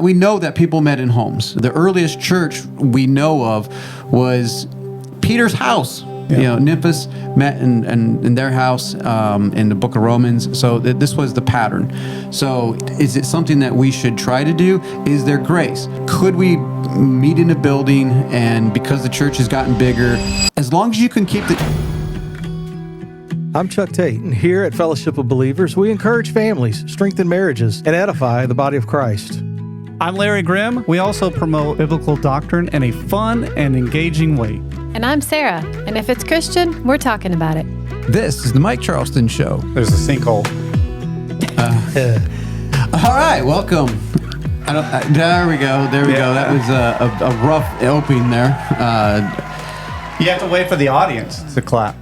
We know that people met in homes. The earliest church we know of was Peter's house. Yeah. Nymphus met in their house in the book of Romans. So this was the pattern. So is it something that we should try to do? Is there grace? Could we meet in a building, and because the church has gotten bigger, as long as you can keep the... I'm Chuck Tate, and here at Fellowship of Believers, we encourage families, strengthen marriages, and edify the body of Christ. I'm Larry Grimm. We also promote biblical doctrine in a fun and engaging way. And I'm Sarah, and if it's Christian, we're talking about it. This is the Mike Charleston Show. There's a sinkhole. All right, welcome. There we go. That was a rough opening there. You have to wait for the audience to clap.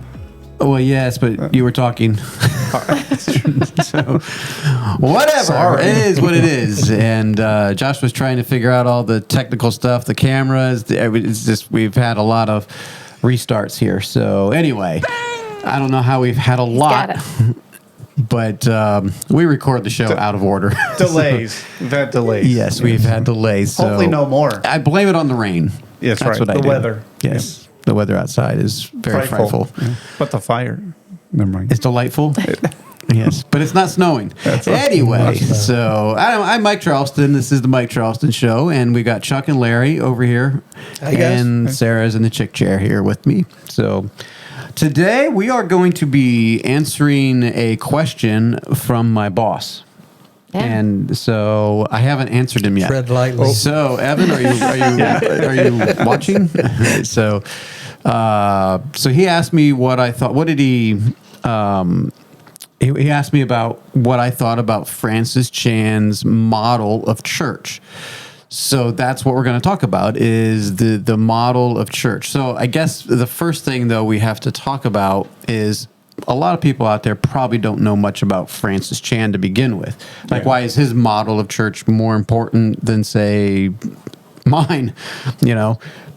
Well, yes, but you were talking. So, whatever. Sorry. It is what it is. And Josh was trying to figure out all the technical stuff, the cameras. It's just, we've had a lot of restarts here. So anyway, I don't know how we've had a lot, but we record the show out of order. Delays. We've had delays. Yes, we've had delays. So hopefully no more. I blame it on the rain. Yes, That's right. what I The do. weather. Yes. The weather outside is very frightful. Yeah. But the fire. Never mind. It's delightful. Yes, but it's not snowing. Anyway, so I'm Mike Charleston. This is the Mike Charleston Show, and we got Chuck and Larry over here, and Sarah's in the chick chair here with me. So today we are going to be answering a question from my boss. Yeah. And so I haven't answered him yet. Tread lightly. So Evan, are you watching? So he asked me what I thought. What did he? He asked me about what I thought about Francis Chan's model of church. So that's what we're going to talk about, is the model of church. So I guess the first thing, though, we have to talk about is a lot of people out there probably don't know much about Francis Chan to begin with. Like, why is his model of church more important than, say, mine?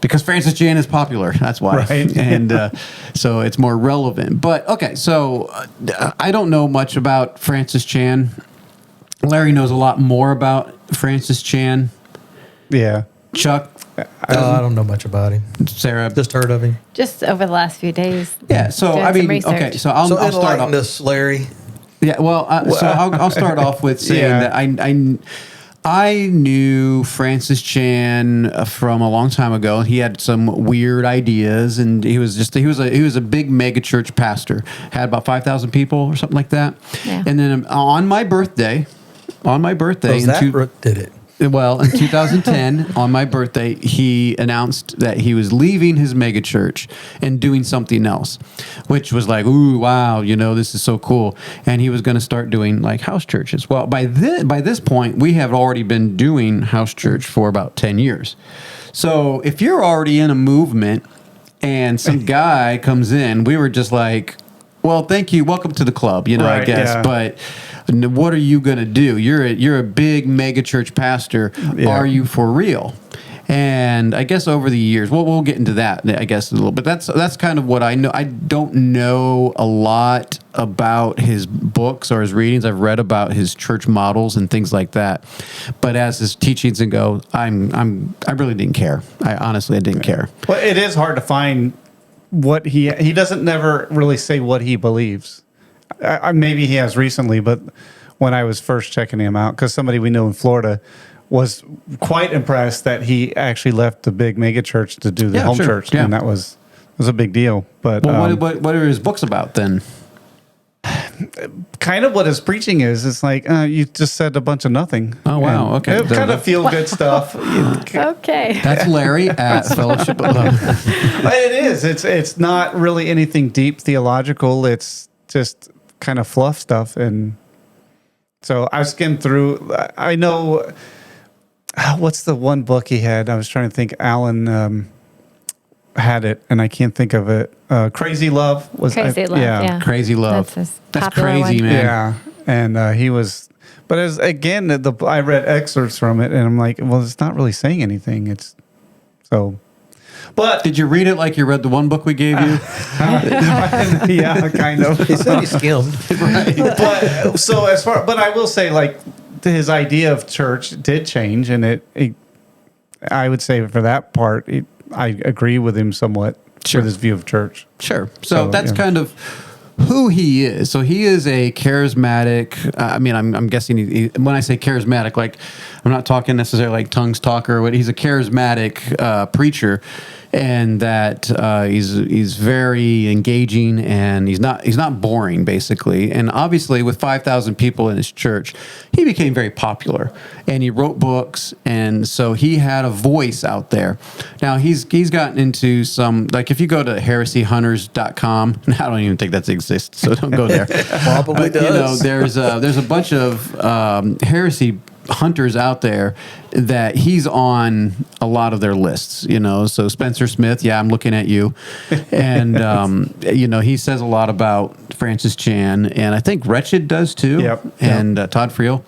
Because Francis Chan is popular. That's why. Right. And so it's more relevant. But, okay, so I don't know much about Francis Chan. Larry knows a lot more about Francis Chan. Yeah. Chuck? I don't know much about him. Sarah? Just heard of him. Just over the last few days. Yeah, so doing I mean, some research. okay, so I'll start off. enlighten us, Larry. Yeah, well, so I'll start off with saying that I knew Francis Chan from a long time ago. He had some weird ideas, and he was a big mega church pastor. Had about 5,000 people or something like that. Yeah. And then on my birthday, Did it. Well, in 2010, on my birthday, he announced that he was leaving his megachurch and doing something else, which was like, ooh, wow, this is so cool. And he was going to start doing like house churches. Well, by this point, we have already been doing house church for about 10 years. So if you're already in a movement and some guy comes in, we were just like, well, thank you. Welcome to the club, Right, I guess. yeah. But what are you going to do? You're a big mega church pastor. Yeah. Are you for real? And I guess over the years, we'll get into that, I guess, a little bit. That's kind of what I know. I don't know a lot about his books or his readings. I've read about his church models and things like that. But as his teachings go, I really didn't care. I didn't care. Well, it is hard to find what he doesn't never really say what he believes. Maybe he has recently, but when I was first checking him out, because somebody we know in Florida was quite impressed that he actually left the big mega church to do the home church, and that was a big deal. But what are his books about then? Kind of what his preaching is. It's like you just said a bunch of nothing. Oh wow, okay. It kind of feel good stuff. Okay. That's Larry at Fellowship of Love. It is. It's not really anything deep theological. It's just kind of fluff stuff. And so I skimmed through. I know what's the one book he had. I was trying to think. Alan had it, and I can't think of it. Crazy Love was Crazy Love. Yeah. Crazy Love. That's That's crazy, one. man. Yeah, and he was. But I read excerpts from it, and I'm like, well, it's not really saying anything. It's so. But Did you read it like you read the one book we gave you? yeah, kind of. He said he skimmed. But I will say, like, his idea of church did change, and I would say for that part, I agree with him somewhat with his view of church. Sure. So that's kind of who he is. So he is a charismatic. I'm guessing when I say charismatic, like I'm not talking necessarily like tongues talker. But he's a charismatic preacher, and that he's very engaging, and he's not boring basically. And obviously, with 5,000 people in his church, he became very popular, and he wrote books, and so he had a voice out there. Now he's gotten into some, like if you go to heresyhunters.com, I don't even think that exists, so don't go there. Probably does. You know, there's a bunch of heresy hunters out there that he's on a lot of their lists, you know. So Spencer Smith, I'm looking at you, and you know, he says a lot about Francis Chan, and I think Wretched does too. Yep. And Todd Friel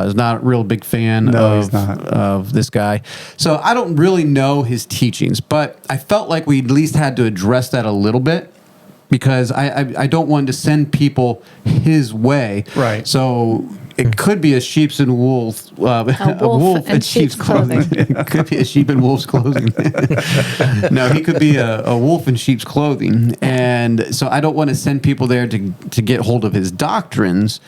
is not a real big fan of this guy, so I don't really know his teachings, but I felt like we at least had to address that a little bit, because I don't want to send people his way. Right. So it could be a sheep's and wolves, A wolf in sheep's clothing. It could be a sheep in wolf's clothing. No, he could be a wolf in sheep's clothing, and so I don't want to send people there to get hold of his doctrines.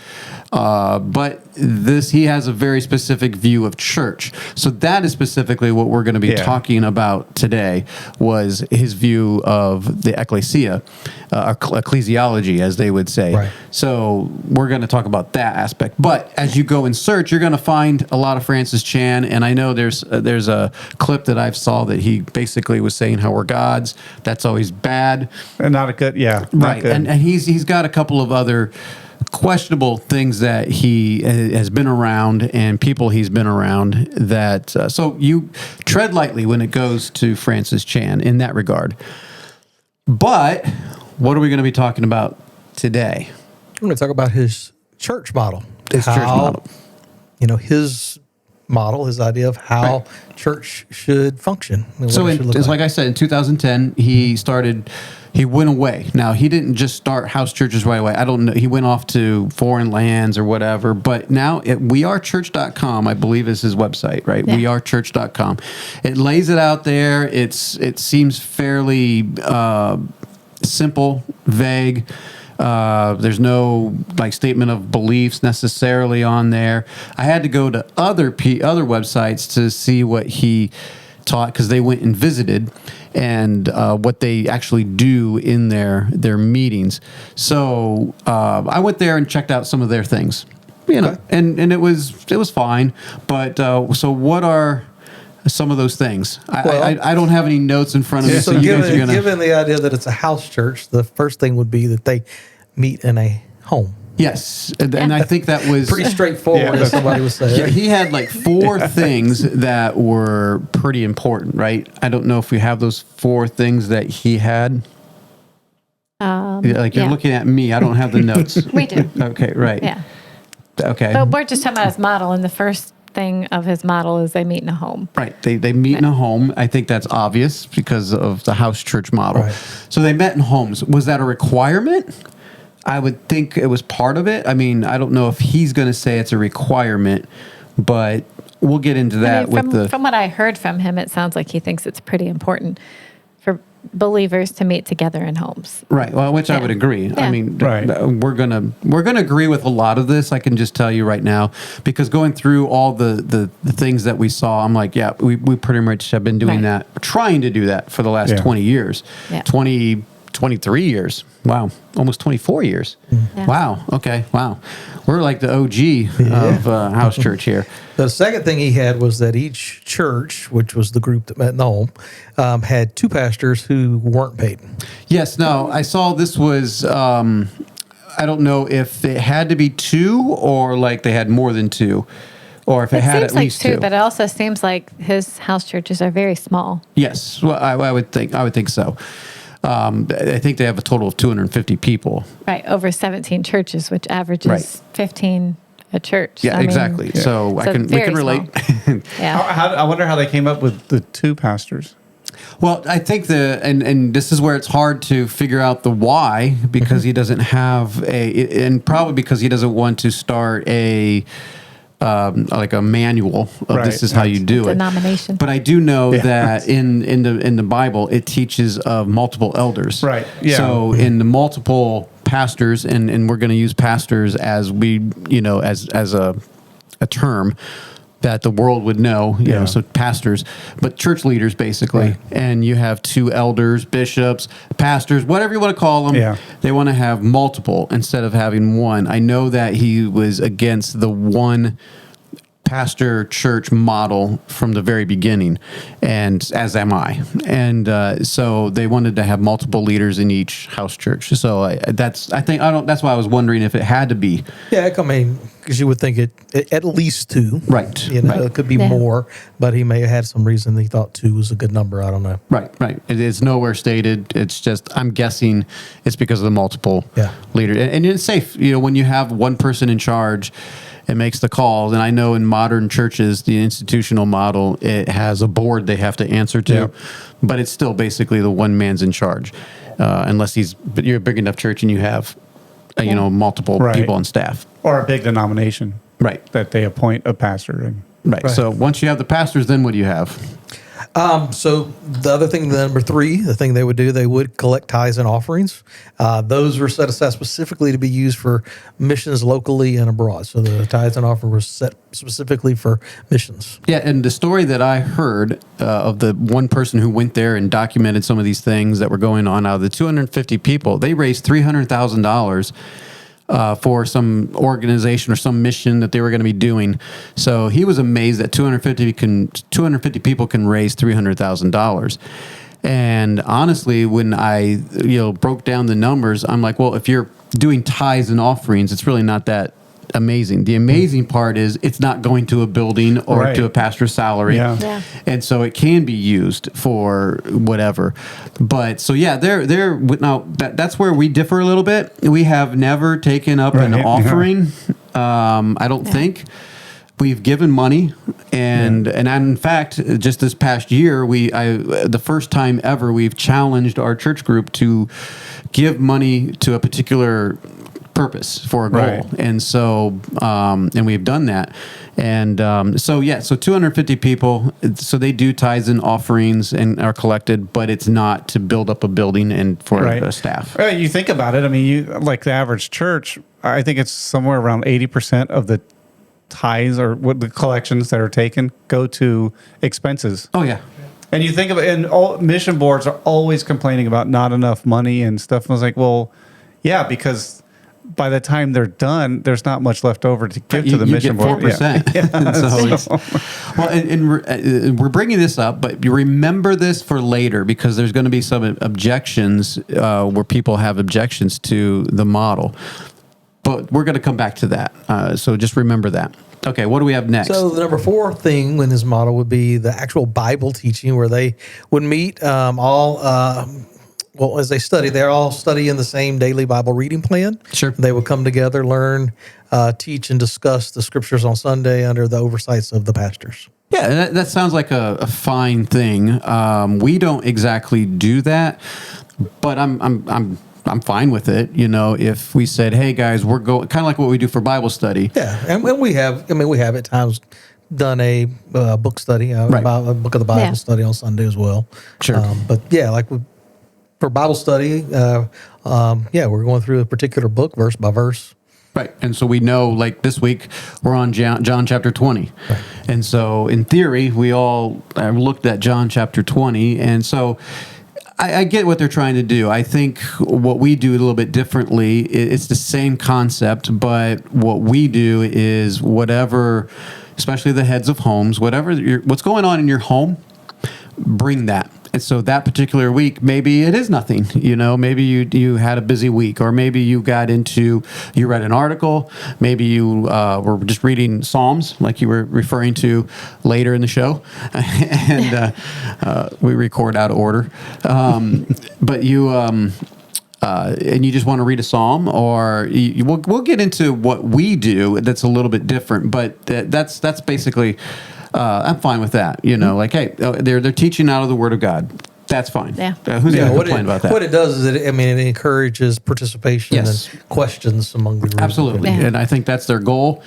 But he has a very specific view of church. So that is specifically what we're going to be talking about today, was his view of the ecclesia, ecclesiology, as they would say. Right. So we're going to talk about that aspect. But as you go and search, you're going to find a lot of Francis Chan. And I know there's a clip that I've saw that he basically was saying how we're gods. That's always bad. And not a good, not Right. good. And he's got a couple of other questionable things that he has been around, and people he's been around, that so you tread lightly when it goes to Francis Chan in that regard. But what are we going to be talking about today? We're going to talk about his church model. His church model. You know, his model, his idea of how church should function. So it's like I said, in 2010, he went away. Now, he didn't just start house churches right away. I don't know. He went off to foreign lands or whatever. But now, wearechurch.com, I believe, is his website, right? Yeah. Wearechurch.com. It lays it out there. It seems fairly simple, vague. There's no statement of beliefs necessarily on there. I had to go to other websites to see what he taught, because they went and visited, and what they actually do in their meetings. So I went there and checked out some of their things, you know, and it was fine. But so what are some of those things? I don't have any notes in front of me. So you guys are gonna, given the idea that it's a house church, the first thing would be that they meet in a home. yes, and I think that was Pretty straightforward, as somebody was saying. Yeah, he had 4 things that were pretty important, right? I don't know if we have those 4 things that he had. You're looking at me. I don't have the notes. We do. Okay, right. Yeah. Okay. But we're just talking about his model, and the first thing of his model is they meet in a home. Right. They meet in a home. I think that's obvious because of the house church model. Right. So they met in homes. Was that a requirement? I would think it was part of it. I mean, I don't know if he's going to say it's a requirement, but we'll get into that From what I heard from him, it sounds like he thinks it's pretty important for believers to meet together in homes. Right. Well, which I would agree. Yeah. I mean, Right. we're gonna agree with a lot of this. I can just tell you right now, because going through all the things that we saw, I'm like, yeah, we pretty much have been doing Right. that, trying to do that for the last Yeah. 20 years, Yeah. 23 years. Wow, almost 24 years. Yeah. Wow. Okay. Wow, we're like the OG of house church here. The second thing he had was that each church, which was the group that met in the home, had 2 pastors who weren't paid. Yes. No, I saw this was. I don't know if it had to be 2 or they had more than 2, or if it had seems at least like 2, 2. but it also seems like his house churches are very small. Yes, well, I would think so. I think they have a total of 250 people. Right, over 17 churches, which averages Right. 15 a church. Yeah, I mean, exactly. So we very can relate. Yeah. I wonder how they came up with the 2 pastors. Well, I think and this is where it's hard to figure out the why, because he doesn't have and probably because he doesn't want to start a like a manual of this is how you do it. Denomination. But I do know that in the Bible it teaches of multiple elders. Right. Yeah. So in the multiple pastors, and we're going to use pastors as as a term that the world would know, you know, so pastors, but church leaders basically. Right. And you have 2 elders, bishops, pastors, whatever you want to call them. Yeah. They want to have multiple instead of having one. I know that he was against the one pastor church model from the very beginning, and as am I. And so they wanted to have multiple leaders in each house church. So that's why I was wondering if it had to be. Yeah, I mean, because you would think it at least 2. Right. You know, Right. it could be more, but he may have had some reason he thought 2 was a good number. I don't know. Right. It is nowhere stated. It's just, I'm guessing it's because of the multiple leaders. And it's safe, you know, when you have one person in charge, it makes the calls. And I know in modern churches, the institutional model, it has a board they have to answer to, but it's still basically the one man's in charge, unless but you're a big enough church and you have, multiple people on staff. Or a big denomination. Right. That they appoint a pastor. And Right. So once you have the pastors, then what do you have? So the other thing, the number 3, the thing they would do, they would collect tithes and offerings. Those were set aside specifically to be used for missions locally and abroad. So the tithes and offerings were set specifically for missions. Yeah, and the story that I heard of the one person who went there and documented some of these things that were going on, out of the 250 people, they raised $300,000 for some organization or some mission that they were going to be doing. So he was amazed that 250 people can raise $300,000. And honestly, when I broke down the numbers, I'm like, well, if you're doing tithes and offerings, it's really not that amazing. The amazing part is it's not going to a building or to a pastor's salary. Yeah. And so it can be used for whatever. But so that's where we differ a little bit. We have never taken up an offering. I don't think. We've given money, and in fact, just this past year, the first time ever, we've challenged our church group to give money to a particular purpose for a goal. Right. And so, and we've done that. And so 250 people, so they do tithes and offerings and are collected, but it's not to build up a building and for a staff. Right. You think about it. I mean, you like the average church, I think it's somewhere around 80% of the tithes or what the collections that are taken go to expenses. Oh, yeah. And you think of it, and all mission boards are always complaining about not enough money and stuff. And I was like, well, yeah, because by the time they're done, there's not much left over to give to the mission board. 4%. Yeah. And we're bringing this up, but you remember this for later because there's going to be some objections where people have objections to the model. But we're going to come back to that. So just remember that. Okay, what do we have next? So the number 4 thing in his model would be the actual Bible teaching, where they would meet as they study, they're all studying the same daily Bible reading plan. Sure. They would come together, learn, teach, and discuss the scriptures on Sunday under the oversights of the pastors. Yeah, that sounds like a fine thing. We don't exactly do that, but I'm fine with it. If we said, "Hey guys, we're going," kind of like what we do for Bible study. Yeah, and we have at times done a book study about a book of the Bible study on Sunday as well. Sure, but for Bible study, we're going through a particular book verse by verse. Right, and so we know, like this week, we're on John chapter 20. Right. And so in theory, we all looked at John chapter 20, and so I get what they're trying to do. I think what we do a little bit differently, it's the same concept, but what we do is whatever, especially the heads of homes, what's going on in your home, bring that. And so that particular week, maybe it is nothing. Maybe you had a busy week, or maybe you read an article, maybe you were just reading Psalms, like you were referring to later in the show, and we record out of order. But you and you just want to read a psalm, or we'll get into what we do. That's a little bit different, but that's basically. I'm fine with that. Like, hey, they're teaching out of the Word of God. That's fine. Yeah. Who's going to complain about that? What it does is it encourages participation and questions among the group. Absolutely. Yeah. And I think that's their goal.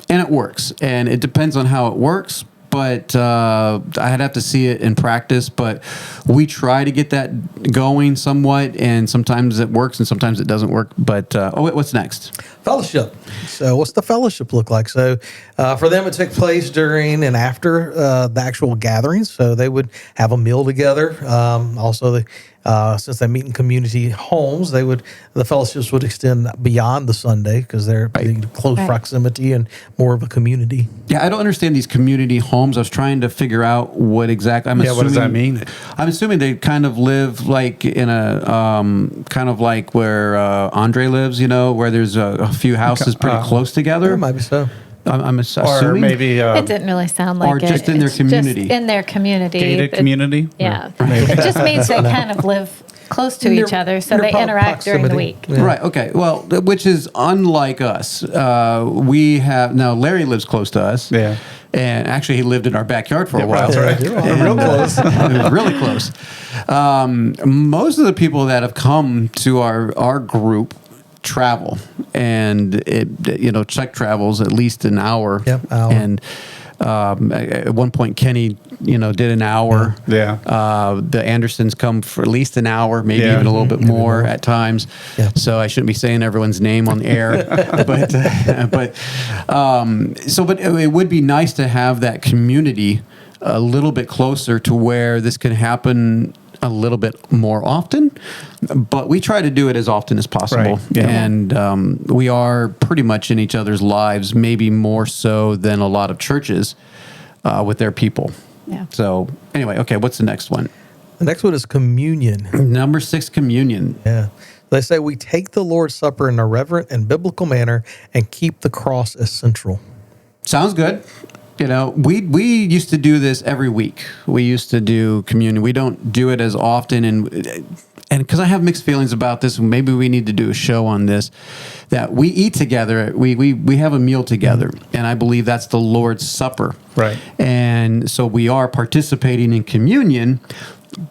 and it works. And it depends on how it works. But I'd have to see it in practice. But we try to get that going somewhat, and sometimes it works, and sometimes it doesn't work. But what's next? Fellowship. So, what's the fellowship look like? So, for them, it took place during and after the actual gatherings. So, they would have a meal together. Also, since they meet in community homes, the fellowships would extend beyond the Sunday because they're in close proximity and more of a community. Yeah, I don't understand these community homes. I was trying to figure out what exactly. What does that mean? I'm assuming they kind of live like in a kind of like where Andre lives, where there's a few houses pretty close together. Might be so. I'm assuming. Or maybe it didn't really sound like or just in their community. Just in their community. gated community. Yeah. It just means they kind of live close to each other, so they interact during the week. Yeah. Right. Okay. Well, which is unlike us. We have now. Larry lives close to us. Yeah. And actually, he lived in our backyard for a while. That's right. Real close. Really close. Most of the people that have come to our group travel, and Chuck travels at least an hour. Yep, hour. And at one point, Kenny, did an hour. Yeah. The Andersons come for at least an hour, maybe Yeah. even a little bit more at times. Yeah. So I shouldn't be saying everyone's name on the air, but it would be nice to have that community a little bit closer to where this can happen a little bit more often, but we try to do it as often as possible. Right. Yeah. And we are pretty much in each other's lives, maybe more so than a lot of churches with their people. Yeah. So anyway, okay, what's the next one? The next one is communion. Number 6, communion. Yeah. They say we take the Lord's Supper in a reverent and biblical manner and keep the cross as central. Sounds good. We used to do this every week. We used to do communion. We don't do it as often, and because I have mixed feelings about this, maybe we need to do a show on this. That we eat together, we have a meal together, and I believe that's the Lord's Supper. Right. And so we are participating in communion,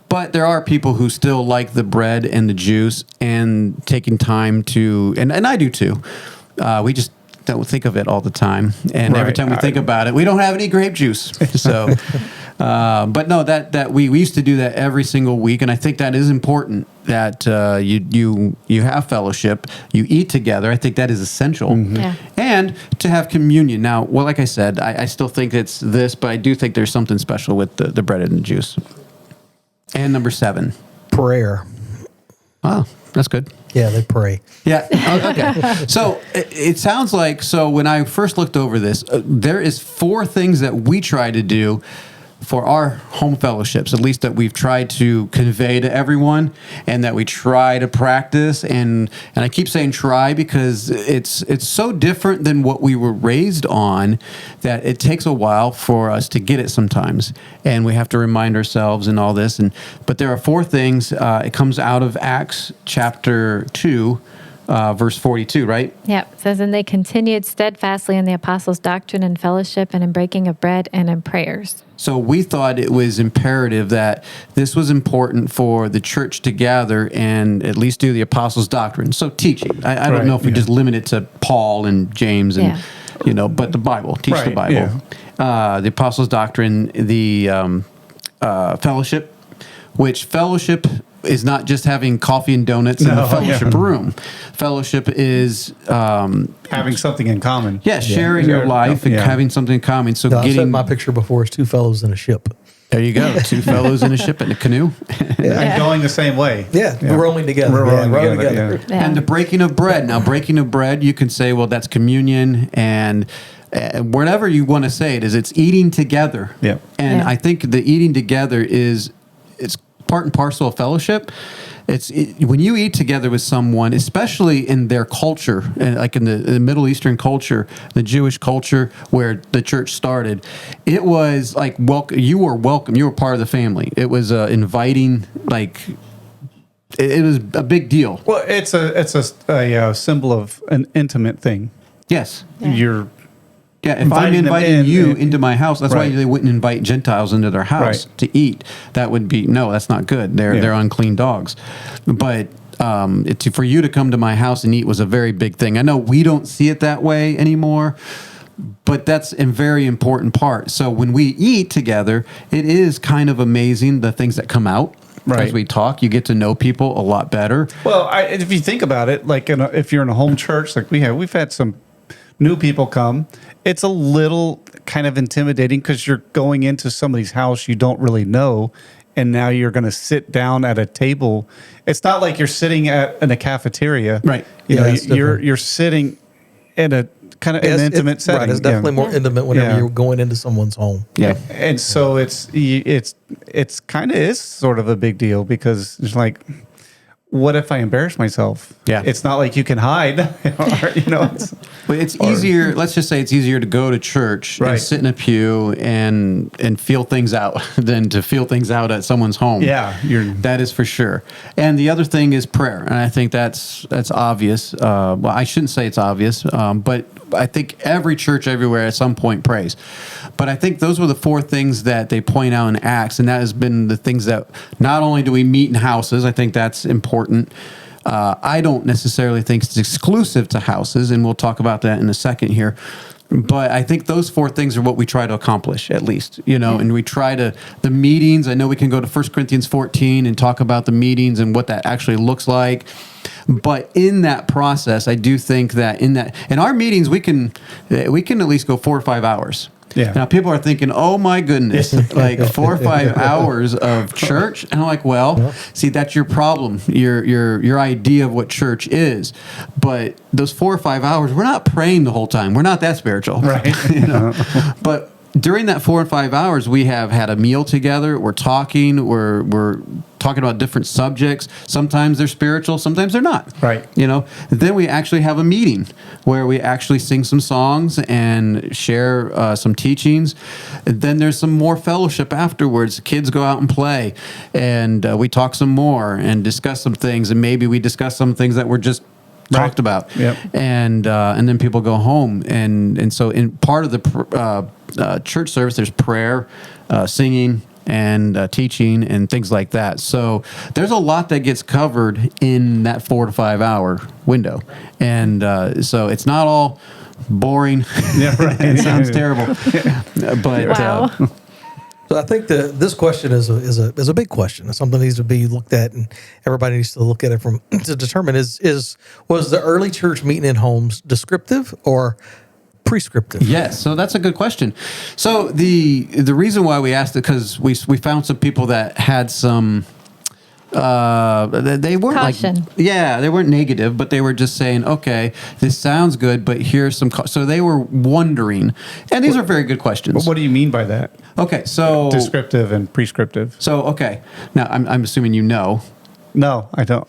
but there are people who still like the bread and the juice and taking time to, and I do too. We just don't think of it all the time, and every Right. time we think about it, we don't have any grape juice. So, but no, that we used to do that every single week, and I think that is important. That you have fellowship, you eat together. I think that is essential, Yeah. and to have communion. Now, well, like I said, I still think it's this, but I do think there's something special with the bread and the juice. And number 7, Prayer. wow, that's good. Yeah, they pray. Yeah. Okay. So it sounds like, so when I first looked over this, there is 4 things that we try to do for our home fellowships, at least that we've tried to convey to everyone and that we try to practice. And I keep saying try because it's so different than what we were raised on that it takes a while for us to get it sometimes. And we have to remind ourselves and all this. But there are 4 things. It comes out of Acts chapter 2, verse 42, right? Yep. It says, and they continued steadfastly in the apostles' doctrine and fellowship and in breaking of bread and in prayers. So we thought it was imperative that this was important for the church to gather and at least do the apostles' doctrine. So teaching. I don't know if we just limit it to Paul and James and, but the Bible. Teach the Bible. Yeah. The apostles' doctrine, the fellowship, which fellowship is not just having coffee and donuts in the fellowship room. Fellowship is having something in common. Yeah, sharing your life and having something in common. So I've getting said my picture before is 2 fellows in a ship. There you go. 2 fellows in a ship in a canoe. And going the same way. Yeah, we're rowing together. We're rowing together. together. Yeah. And the breaking of bread. Now, breaking of bread, you can say, well, that's communion, and whatever you want to say it is, it's eating together. Yeah. And Yeah. I think the eating together it's part and parcel of fellowship. When you eat together with someone, especially in their culture, like in the Middle Eastern culture, the Jewish culture where the church started, it was like you were welcome. You were part of the family. It was inviting, like it was a big deal. Well, it's a symbol of an intimate thing. Yes. You're Yeah, if I'm Inviting them inviting you in. into my house, that's why Right. they wouldn't invite Gentiles into their house Right. to eat. That would be that's not good. They're unclean dogs. But for you to come to my house and eat was a very big thing. I know we don't see it that way anymore, But that's a very important part. So when we eat together, it is kind of amazing the things that come out. Right. As we talk, you get to know people a lot better. Well, if you think about it, like if you're in a home church, like we've had some new people come. It's a little kind of intimidating because you're going into somebody's house you don't really know, and now you're going to sit down at a table. It's not like you're sitting in a cafeteria, Right. You know, it's you're sitting in a kind of an intimate setting. Right, it's definitely more intimate whenever you're going into someone's home. Yeah. And so it's kind of is sort of a big deal because it's like, what if I embarrass myself? Yeah. It's not like you can hide, But it's easier. Let's just say it's easier to go to church and Right. sit in a pew and feel things out than to feel things out at someone's home. Yeah, that is for sure. And the other thing is prayer, and I think that's obvious. Well, I shouldn't say it's obvious, but I think every church everywhere at some point prays. But I think those were the 4 things that they point out in Acts, and that has been the things that not only do we meet in houses, I think that's important. I don't necessarily think it's exclusive to houses, and we'll talk about that in a second here. But I think those 4 things are what we try to accomplish, at least, and we try to, the meetings, I know we can go to 1 Corinthians 14 and talk about the meetings and what that actually looks like. But in that process, I do think that in our meetings, we can at least go 4 or 5 hours. Yeah. Now people are thinking, "Oh my goodness, like 4 or 5 hours of church," and I'm like, "Well, see, that's your problem. Your idea of what church is, but those 4 or 5 hours, we're not praying the whole time. We're not that spiritual, Right. But during that 4 or 5 hours, we have had a meal together. We're talking. We're talking about different subjects. Sometimes they're spiritual. Sometimes they're not. Right. Then we actually have a meeting where we actually sing some songs and share some teachings. And then there's some more fellowship afterwards. Kids go out and play, and we talk some more and discuss some things. And maybe we discuss some things that were just talked about. Yep. And then people go home. And so in part of the church service, there's prayer, singing, and teaching and things like that. So there's a lot that gets covered in that 4 to 5 hour window. And so it's not all boring. Yeah, right. It sounds terrible. But Wow. So I think this question is a big question. It's something that needs to be looked at, and everybody needs to look at it to determine was the early church meeting in homes descriptive or prescriptive? yes, so that's a good question. So the reason why we asked it, because we found some people that had some they weren't Caution. they weren't negative, but they were just saying, okay, this sounds good, but here's some so they were wondering, and these are very good questions. What do you mean by that? Okay, so Descriptive and prescriptive. so okay, now I'm assuming you know. No, I don't.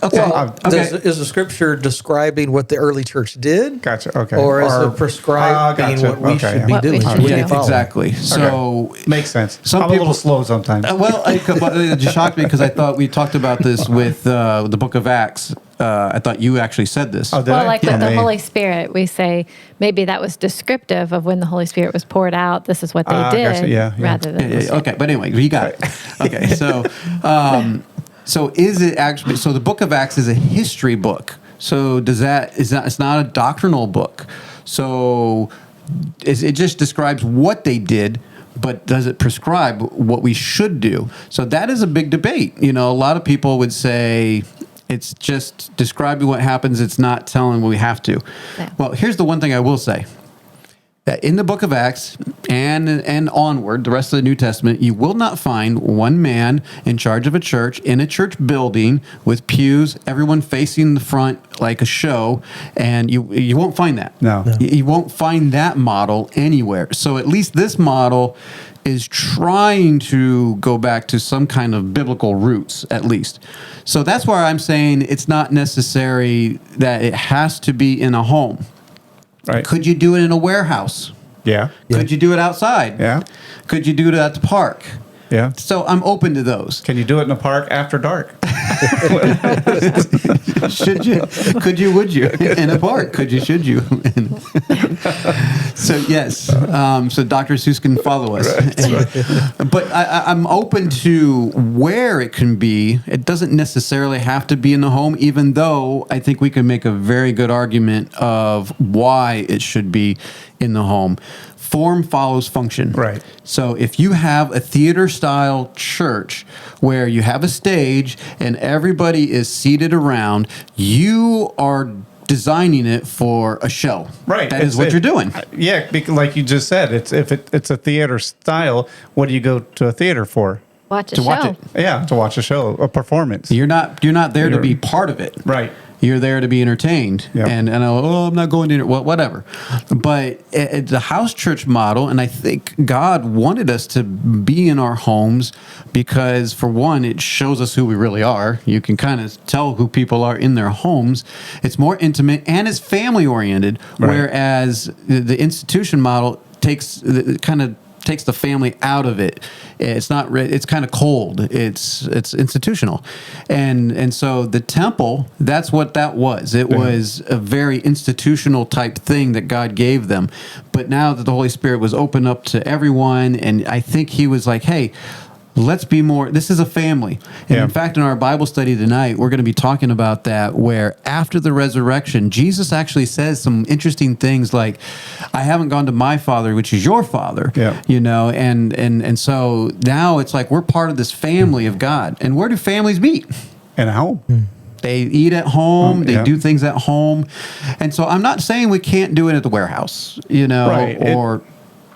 Okay. Is the scripture describing what the early church did? Gotcha. Okay. Or is it prescribing gotcha. what we Okay, should be What we doing? should What we do. follow? Exactly. So Makes sense. Some I'm a people- little slow sometimes. well, it just shocked me because I thought we talked about this with the Book of Acts. I thought you actually said this. Oh, did Well, I? like with Yeah. the Holy Spirit, we say maybe that was descriptive of when the Holy Spirit was poured out. This is what they did, gotcha. Yeah. rather than Okay, but anyway, we got it. Okay, so so is it actually? So the Book of Acts is a history book. So it's not a doctrinal book. So it just describes what they did, but does it prescribe what we should do? So that is a big debate. A lot of people would say it's just describing what happens. It's not telling what we have to. Yeah. Well, here's the one thing I will say. That in the Book of Acts and onward, the rest of the New Testament, you will not find one man in charge of a church in a church building with pews, everyone facing the front like a show, and you won't find that. No. You won't find that model anywhere. So at least this model is trying to go back to some kind of biblical roots, at least. So that's why I'm saying it's not necessary that it has to be in a home. Right. Could you do it in a warehouse? Yeah. Could you do it outside? Yeah. Could you do it at the park? Yeah. So I'm open to those. Can you do it in a park after dark? Should you? Could you? Would you? In a park? Could you? Should you? So yes. So Dr. Seuss can follow us. But I'm open to where it can be. It doesn't necessarily have to be in the home, even though I think we can make a very good argument of why it should be in the home. Form follows function. Right. So if you have a theater-style church where you have a stage and everybody is seated around, you are designing it for a show. Right. That is what you're doing. Yeah, because like you just said, it's a theater style. What do you go to a theater for? Watch a To show. watch it. Yeah, to watch a show, a performance. You're not there to be part of it. Right. You're there to be entertained. Yep. And I'm not going to, well, whatever. But it's a house church model, and I think God wanted us to be in our homes because, for one, it shows us who we really are. You can kind of tell who people are in their homes. It's more intimate, and it's family-oriented, Right. whereas the institution model takes the family out of it. It's not. It's kind of cold. It's institutional, and so the temple. That's what that was. It was a very institutional type thing that God gave them. But now that the Holy Spirit was open up to everyone, and I think He was like, "Hey, let's be more. This is a family." And in fact, in our Bible study tonight, we're going to be talking about that, where after the resurrection, Jesus actually says some interesting things like, "I haven't gone to my Father, which is your Father." Yeah. You know, and so now it's like we're part of this family of God. And where do families meet? And how? They eat at home. They Yeah. do things at home. And so I'm not saying we can't do it at the warehouse, you know, Right. or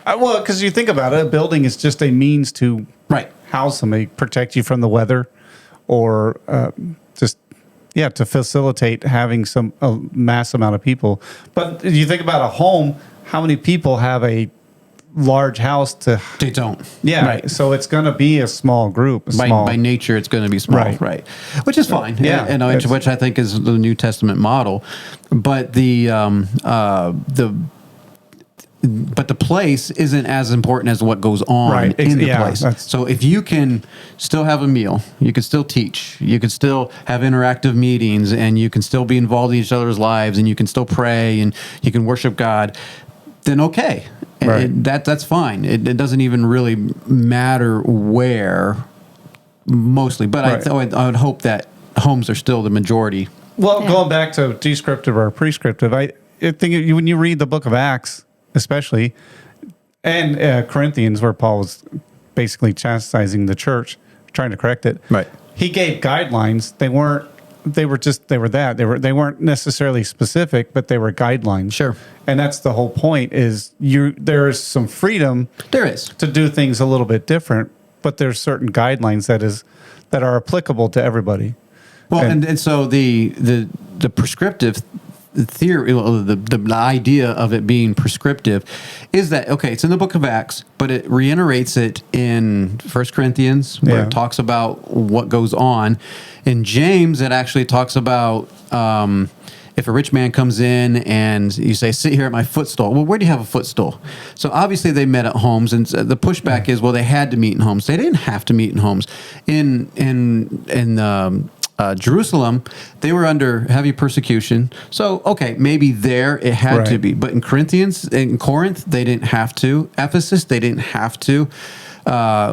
Well, because you think about it, a building is just a means to right. house somebody, protect you from the weather, or to facilitate having a mass amount of people. But if you think about a home, how many people have a large house to? They don't. Yeah, Right. so it's going to be a small group. By nature, it's going to be small, Right. right? Which is fine, Yeah, and it's- which I think is the New Testament model. But the place isn't as important as what goes on Right. in the Yeah, place. that's- So if you can still have a meal, you can still teach, you can still have interactive meetings, and you can still be involved in each other's lives, and you can still pray, and you can worship God, then okay. Right. That's fine. It doesn't even really matter where, mostly. But Right. I would hope that homes are still the majority. Well, Yeah. going back to descriptive or prescriptive, I think when you read the book of Acts, especially, and Corinthians, where Paul was basically chastising the church, trying to correct it. Right. He gave guidelines. They weren't. They weren't necessarily specific, but they were guidelines. Sure. And that's the whole point. Is there is some freedom There is. to do things a little bit different, but there's certain guidelines that are applicable to everybody. Well, And- and so the prescriptive theory, the idea of it being prescriptive is that, okay, it's in the book of Acts, but it reiterates it in 1 Corinthians, where Yeah. it talks about what goes on. In James, it actually talks about if a rich man comes in and you say, "Sit here at my footstool." Well, where do you have a footstool? So obviously they met at homes, and the pushback is, well, they had to meet in homes. They didn't have to meet in homes. In Jerusalem, they were under heavy persecution. So, okay, maybe there it had to Right. be. But in Corinth, they didn't have to. Ephesus, they didn't have to.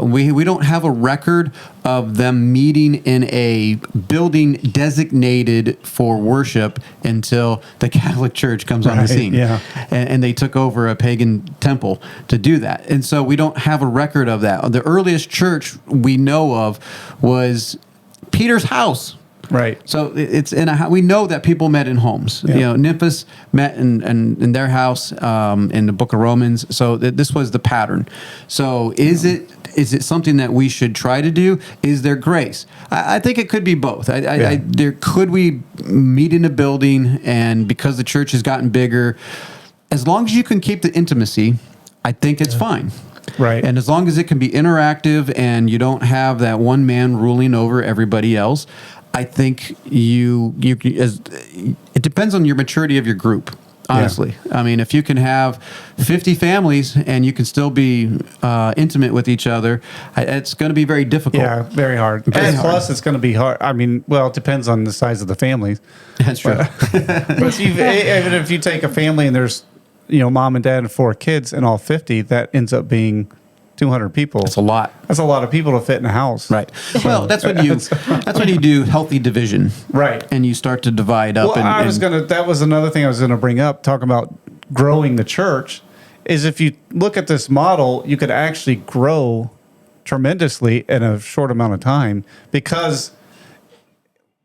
We don't have a record of them meeting in a building designated for worship until the Catholic Church comes on the Right, scene. yeah. And they took over a pagan temple to do that. And so we don't have a record of that. The earliest church we know of was Peter's house. Right. So it's in a. We know that people met in homes. Yeah. You know, Nymphus met in their house in the Book of Romans. So this was the pattern. So is it something that we should try to do? Is there grace? I think it could be both. Could we meet in a building, and because the church has gotten bigger, as long as you can keep the intimacy, I think it's fine. Right. And as long as it can be interactive and you don't have that one man ruling over everybody else, I think it depends on your maturity of your group. honestly. I mean, if you can have 50 families and you can still be intimate with each other, it's going to be very difficult. Yeah, very hard. And plus, it's going to be hard. I mean, well, it depends on the size of the families. That's true. But even if you take a family and there's, mom and dad and 4 kids and all 50, that ends up being 200 people. That's a lot. That's a lot of people to fit in a house. Right. Well, that's when you do healthy division. Right. And you start to divide up. Well, that was another thing I was going to bring up, talking about growing the church, is if you look at this model, you could actually grow tremendously in a short amount of time, because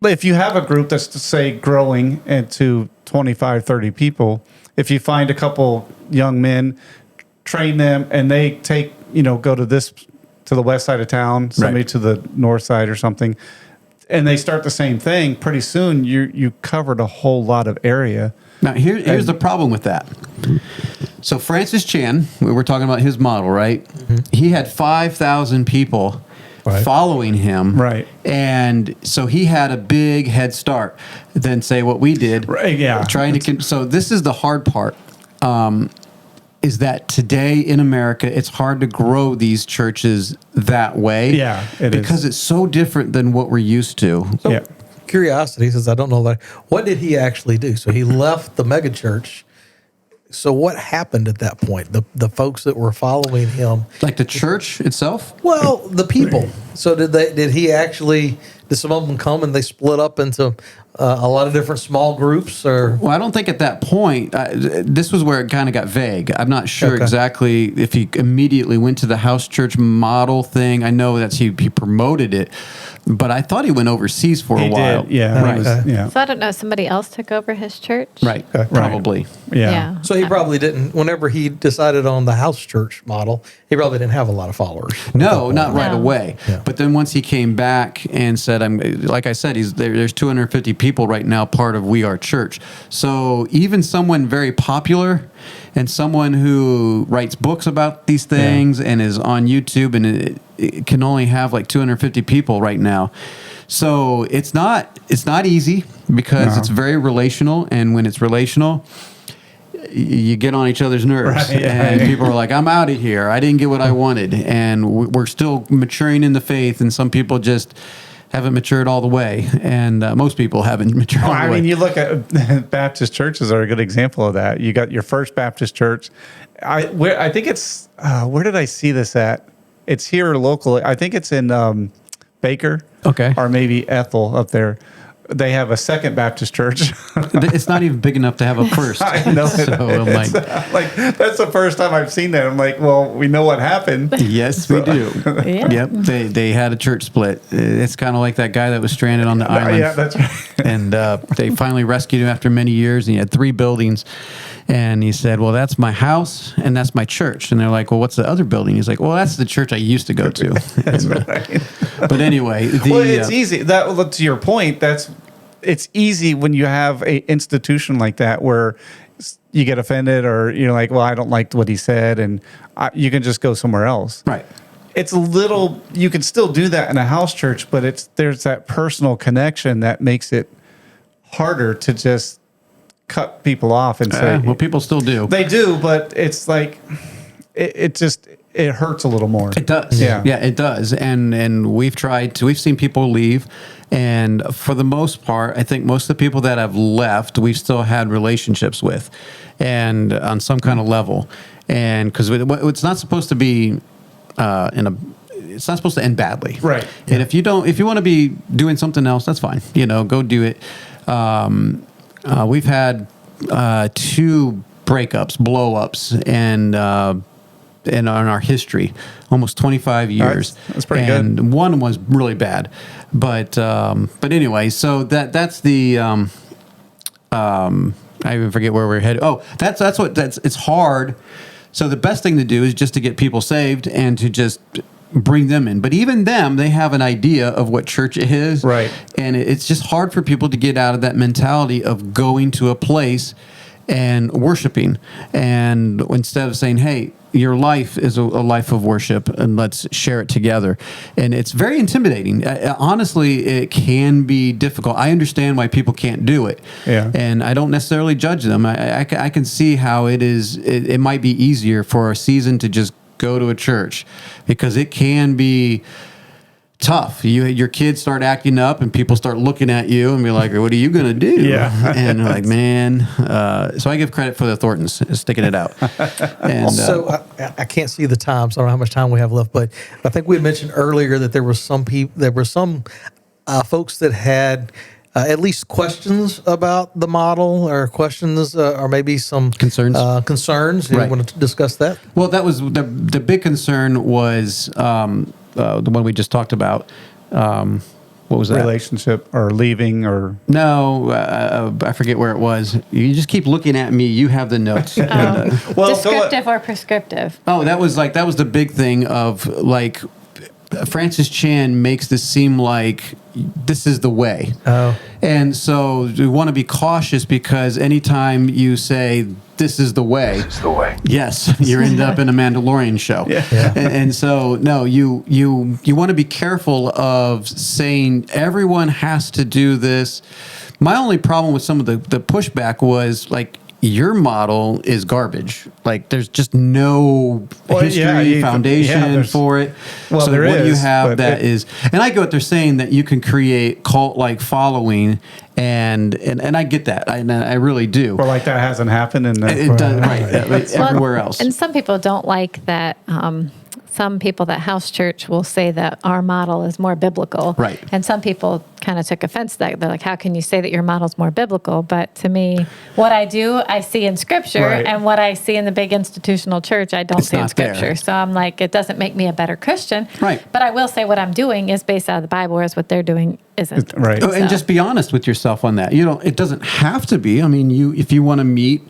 if you have a group that's, to say, growing into 25, 30 people, if you find a couple young men, train them, and they take, go to the west side of town, somebody to the north side or something, and they start the same thing, pretty soon you covered a whole lot of area. Now, here's the problem with that. So Francis Chan, we were talking about his model, right? Mm-hmm. He had 5,000 people following him. Right. And so he had a big head start than, say, what we did. Right, yeah. So this is the hard part. Is that today in America, it's hard to grow these churches that way. Yeah, it is. Because it's so different than what we're used to. So, Yeah. Curiosity, since I don't know that, what did he actually do? So he left the mega church. So what happened at that point? The folks that were following him, Like the church itself? well, the people. So did some of them come and they split up into a lot of different small groups, or? Well, I don't think at that point, this was where it kind of got vague. I'm not sure exactly if he immediately went to the house church model thing. I know that he promoted it, but I thought he went overseas for a while. Did, yeah. Right. Yeah. So I don't know. Somebody else took over his church. Right. Probably. Yeah. So he probably didn't. Whenever he decided on the house church model, he probably didn't have a lot of followers. No, not right No. away. Yeah. But then once he came back and said, like I said, there's 250 people right now part of We Are Church. So even someone very popular and someone who writes books about these things and is on YouTube, and it can only have like 250 people right now. So it's not easy, because it's very relational, and when it's relational, you get on each other's nerves, Right, yeah. and people are like, I'm out of here. I didn't get what I wanted. And we're still maturing in the faith, and some people just haven't matured all the way. And most people haven't matured all the way. I mean, you look at Baptist churches are a good example of that. You got your First Baptist Church. I think it's, where did I see this at? It's here locally. I think it's in Baker. Okay. Or maybe Ethel up there. They have a Second Baptist Church. It's not even big enough to have a first. I know. So I'm like, That's the first time I've seen that. I'm like, well, we know what happened. yes, we do. Yeah. Yep. They had a church split. It's kind of like that guy that was stranded on the island. Yeah, that's right. And they finally rescued him after many years, and he had 3 buildings. And he said, well, that's my house and that's my church. And they're like, well, what's the other building? He's like, well, that's the church I used to go to. That's right. But anyway, Well, it's easy. That, to your point, it's easy when you have a institution like that where you get offended, or you're like, well, I don't like what he said, and you can just go somewhere else. right. It's you can still do that in a house church, but there's that personal connection that makes it harder to just cut people off and say, Well, people still do. they do, but it's like, it hurts a little more. It does. Yeah. Yeah, it does. And we've seen people leave. And for the most part, I think most of the people that have left, we've still had relationships with, and on some kind of level. And because it's not supposed to be it's not supposed to end badly. Right. And if you want to be doing something else, that's fine. Go do it. We've had 2 breakups, blow-ups, and in our history, almost 25 years. That's pretty good. And one was really bad, but anyway, so that's the I even forget where we're headed. Oh, it's hard. So the best thing to do is just to get people saved and to just bring them in. But even them, they have an idea of what church is. Right. And it's just hard for people to get out of that mentality of going to a place and worshiping. And instead of saying, hey, your life is a life of worship, and let's share it together. And it's very intimidating. Honestly, it can be difficult. I understand why people can't do it. Yeah. And I don't necessarily judge them. I can see how it might be easier for a season to just go to a church, because it can be tough. Your kids start acting up, and people start looking at you and be like, "What are you going to do?" Yeah. And they're like, "Man." So I give credit for the Thorntons sticking it out. And So I can't see the time, so I don't know how much time we have left. But I think we mentioned earlier that there were some folks that had at least questions about the model, or questions, or maybe some Concerns. Concerns. You Right. want to discuss that? well, that was the big concern was the one we just talked about. What was that? Relationship or leaving or No, I forget where it was. You just keep looking at me. You have the notes. well, Descriptive or prescriptive? Oh, that was the big thing of like Francis Chan makes this seem like this is the way. Oh. And so we want to be cautious, because anytime you say this is the way, yes, you end up in a Mandalorian show. Yeah. And so no, you want to be careful of saying everyone has to do this. My only problem with some of the pushback was like, your model is garbage. Like, there's just no history, foundation for it. Well, so there what you is, have but that is, and I get what they're saying, that you can create cult-like following, and I get that. I really do. or like that hasn't happened in It does, right? Everywhere else. And some people don't like that. Some people that house church will say that our model is more biblical. Right. And some people kind of took offense to that. They're like, how can you say that your model's more biblical? But to me, what I do, I see in Scripture, Right. and what I see in the big institutional church, I don't It's see in not there. Scripture. So I'm like, it doesn't make me a better Christian. Right. But I will say what I'm doing is based out of the Bible, whereas what they're doing isn't. Right. Oh, and just be honest with yourself on that. It doesn't have to be. I mean, if you want to meet,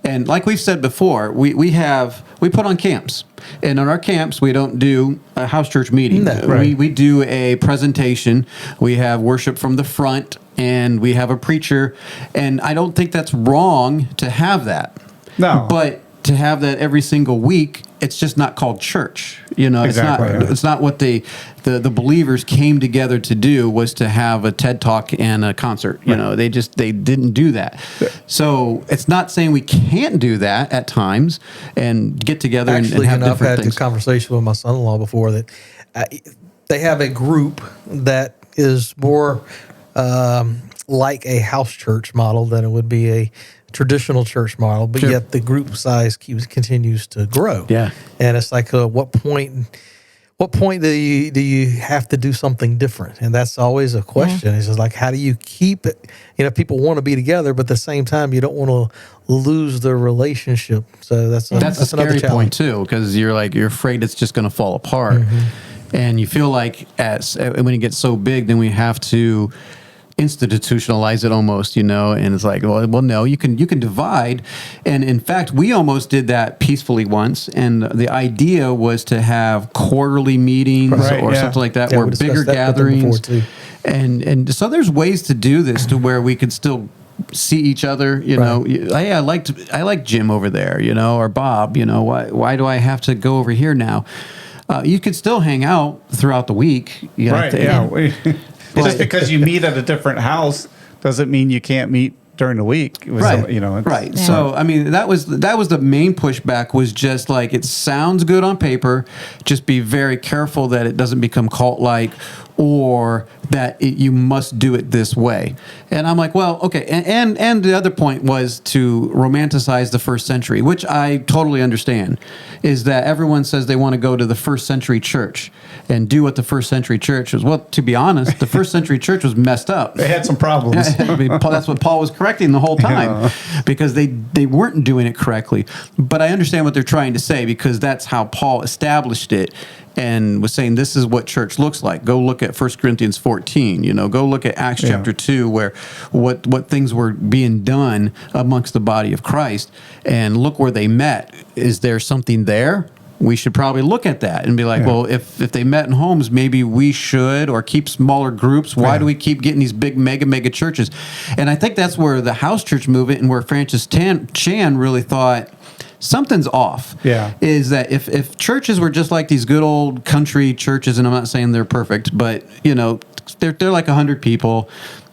and like we've said before, we put on camps, and on our camps we don't do a house church meeting. No. Right. We do a presentation. We have worship from the front, and we have a preacher, and I don't think that's wrong to have that. No. But to have that every single week, it's just not called church. Exactly, It's not. yeah. It's not what the believers came together to do, was to have a TED Talk and a concert. They didn't do that. So it's not saying we can't do that at times and get together and have I've had different this things. conversation with my son-in-law before, that they have a group that is more like a house church model than it would be a traditional church model, but Sure. yet the group size continues to grow. Yeah. And it's like, what point do you have to do something different? And that's always a question. It's just like, how do you keep it? People want to be together, but at the same time, you don't want to lose the relationship. So that's the another scary challenge. point too, because you're afraid it's just going to fall apart, and you feel like when it gets so big, then we have to institutionalize it almost, and it's like, well, no, you can divide. And in fact, we almost did that peacefully once, and the idea was to have quarterly meetings Right, or yeah. something like that, Yeah, where we discussed bigger that with them before, gatherings, too. and so there's ways to do this to where we could still see each other. I like Jim over there, or Bob. Why do I have to go over here now? You could still hang out throughout the week. Right. Yeah. Just because you meet at a different house doesn't mean you can't meet during the week. Right. It's, Right. Yeah. So, I mean, that was the main pushback, was just like, it sounds good on paper. Just be very careful that it doesn't become cult-like, or that you must do it this way. And I'm like, well, okay. And the other point was to romanticize the first century, which I totally understand, is that everyone says they want to go to the first century church and do what the first century church was. Well, to be honest, the first century church was messed up. They had some problems. I mean, that's what Paul was correcting the whole time, because they weren't doing it correctly. But I understand what they're trying to say, because that's how Paul established it, and was saying this is what church looks like. Go look at 1 Corinthians 14. Go look at Acts chapter 2, where what things were being done amongst the body of Christ, and look where they met. Is there something there? We should probably look at that and be like, well, if they met in homes, maybe we should, or keep smaller groups. Why do we keep getting these big mega churches? And I think that's where the house church movement, and where Francis Chan really thought something's off. Yeah. Is that if churches were just like these good old country churches, and I'm not saying they're perfect, but they're like 100 people,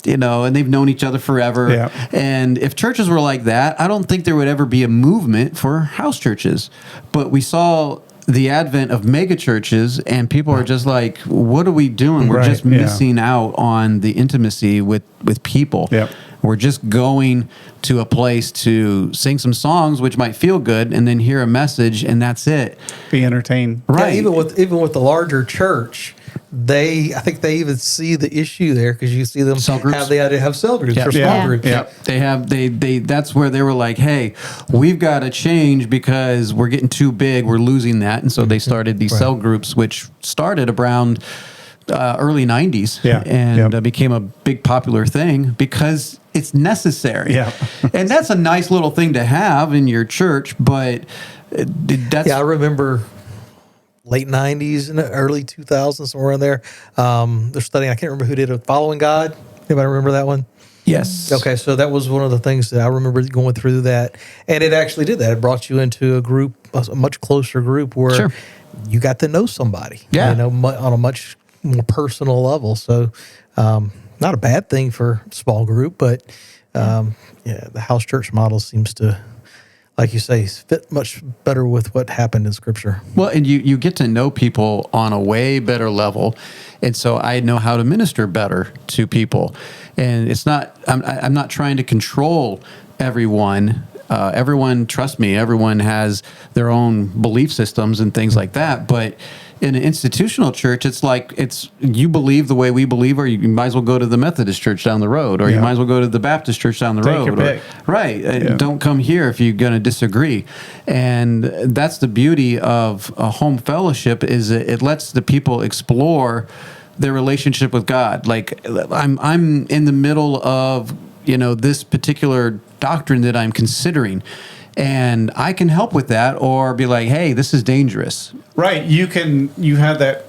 and they've known each other forever. Yeah. And if churches were like that, I don't think there would ever be a movement for house churches. But we saw the advent of mega churches, and people are just like, what are we doing? We're Right, just yeah. missing out on the intimacy with people. Yep. We're just going to a place to sing some songs, which might feel good, and then hear a message, and that's it. Be entertained. Right. Yeah, even with the larger church, I think they even see the issue there, because you see them Cell groups? have the idea to have cell groups or small Yeah. groups. Yeah. They that's where they were like, hey, we've got to change because we're getting too big, we're losing that. And so they started these cell groups, which started around early 90s Yeah. and Yep. became a big popular thing because it's necessary. Yeah. And that's a nice little thing to have in your church, but that's Yeah, I remember late 90s and early 2000s, somewhere in there. They're studying, I can't remember who did it, Following God. Anybody remember that one? yes. Okay, so that was one of the things that I remember going through that. And it actually did that. It brought you into a group, a much closer group where Sure. you got to know somebody, Yeah. on a much more personal level. So not a bad thing for a small group, but the house church model seems to, like you say, fit much better with what happened in Scripture. Well, and you get to know people on a way better level, and so I know how to minister better to people. And it's not I'm not trying to control everyone. Everyone, trust me, everyone has their own belief systems and things like that. But in an institutional church, it's like you believe the way we believe, or you might as well go to the Methodist church down the road, or you Yeah. might as well go to the Baptist church down the Take road. your pick. Right. Yeah. Don't come here if you're going to disagree. And that's the beauty of a home fellowship, is it lets the people explore their relationship with God. Like I'm in the middle of, this particular doctrine that I'm considering, and I can help with that, or be like, hey, this is dangerous. Right. You have that,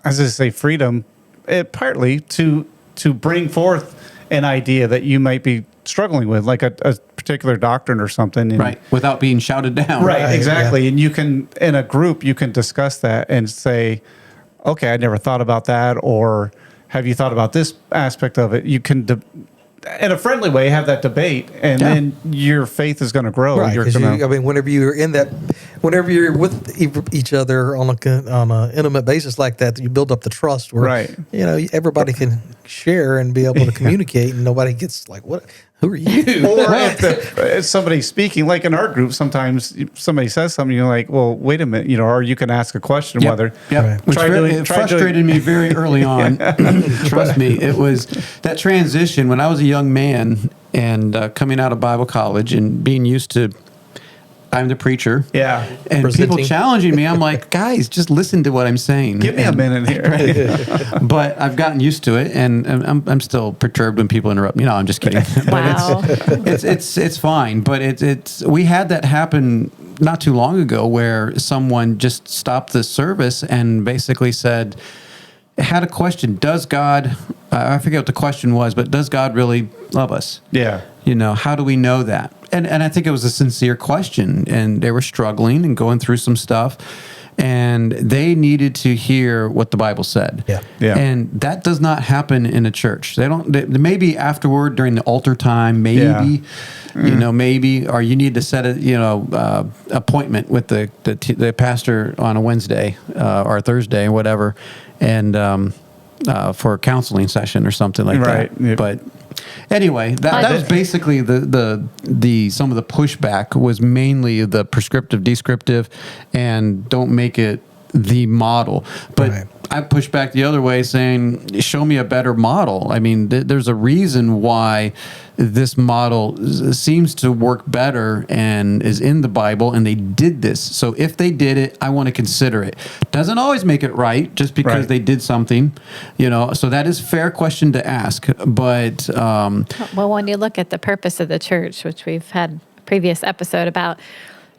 as I say, freedom, partly to bring forth an idea that you might be struggling with, like a particular doctrine or something. And Right. Without being shouted down. Right, Right, exactly. yeah. And you can, in a group, you can discuss that and say, okay, I never thought about that, or have you thought about this aspect of it? You can, in a friendly way, have that debate, and Yeah. then your faith is going to grow. Right, You're 'cause gonna- whenever you're with each other on a intimate basis like that, you build up the trust where, Right. everybody can share and be able to communicate, and nobody gets like, what? Who are you? or if somebody's speaking, like in our group, sometimes somebody says something, you're like, well, wait a minute, or you can ask a question Yep. whether. Yep. Right. Which Try it try frustrated me very early on. Trust me, it was that transition when I was a young man and coming out of Bible college and being used to, I'm the preacher. Yeah. And people Presenting. challenging me, I'm like, guys, just listen to what I'm saying. Give me a And- minute here. But I've gotten used to it, and I'm still perturbed when people interrupt me. No, I'm just kidding. Wow. It's fine, but it's we had that happen not too long ago where someone just stopped the service and basically said, had a question: does God? I forget what the question was, but does God really love us? Yeah. How do we know that? And I think it was a sincere question, and they were struggling and going through some stuff, and they needed to hear what the Bible said. Yeah. Yeah. And that does not happen in a church. Maybe afterward during the altar time, maybe, maybe, or you need to set a, appointment with the pastor on a Wednesday or Thursday or whatever, and for a counseling session or something like Right. that. Yep. But anyway, that was basically the some of the pushback was mainly the prescriptive, descriptive, and don't make it the model. But Right. I push back the other way, saying, show me a better model. I mean, there's a reason why this model seems to work better and is in the Bible, and they did this. So if they did it, I want to consider it. Doesn't always make it right just because Right. they did something, so that is a fair question to ask. But Well, when you look at the purpose of the church, which we've had a previous episode about,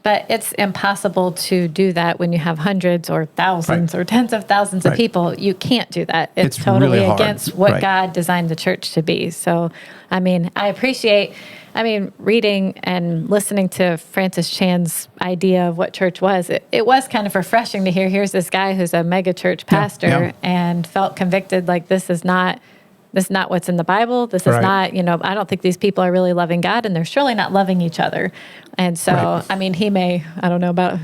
but it's impossible to do that when you have hundreds or thousands Right. or tens of thousands Right. of people. You can't do that. It's It's totally really hard. against what Right. God designed the church to be. So, I mean, I appreciate I mean, reading and listening to Francis Chan's idea of what church was, it was kind of refreshing to hear. Here's this guy who's a mega church pastor and felt convicted like this is not what's in the Bible. This is not, I don't think these people are really loving God, and they're surely not loving each other. And so, I mean, he may, I don't know about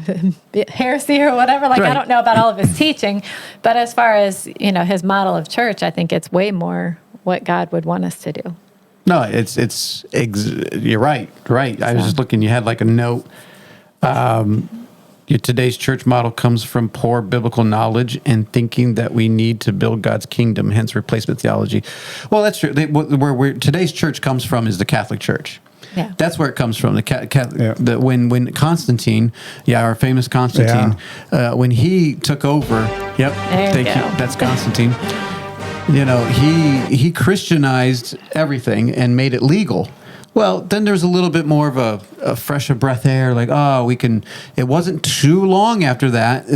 heresy or whatever. Like, I don't know about all of his teaching. But as far as, his model of church, I think it's way more what God would want us to do. No, you're right. I was just looking, you had like a note. Today's church model comes from poor biblical knowledge and thinking that we need to build God's kingdom, hence replacement theology. Well, that's true. Where today's church comes from is the Catholic Church. Yeah. That's where it comes from. When Constantine, our famous Constantine, when he took over, thank you. That's Constantine. He Christianized everything and made it legal. Well, then there's a little bit more of a fresh of breath air. Like, we can. It wasn't too long after that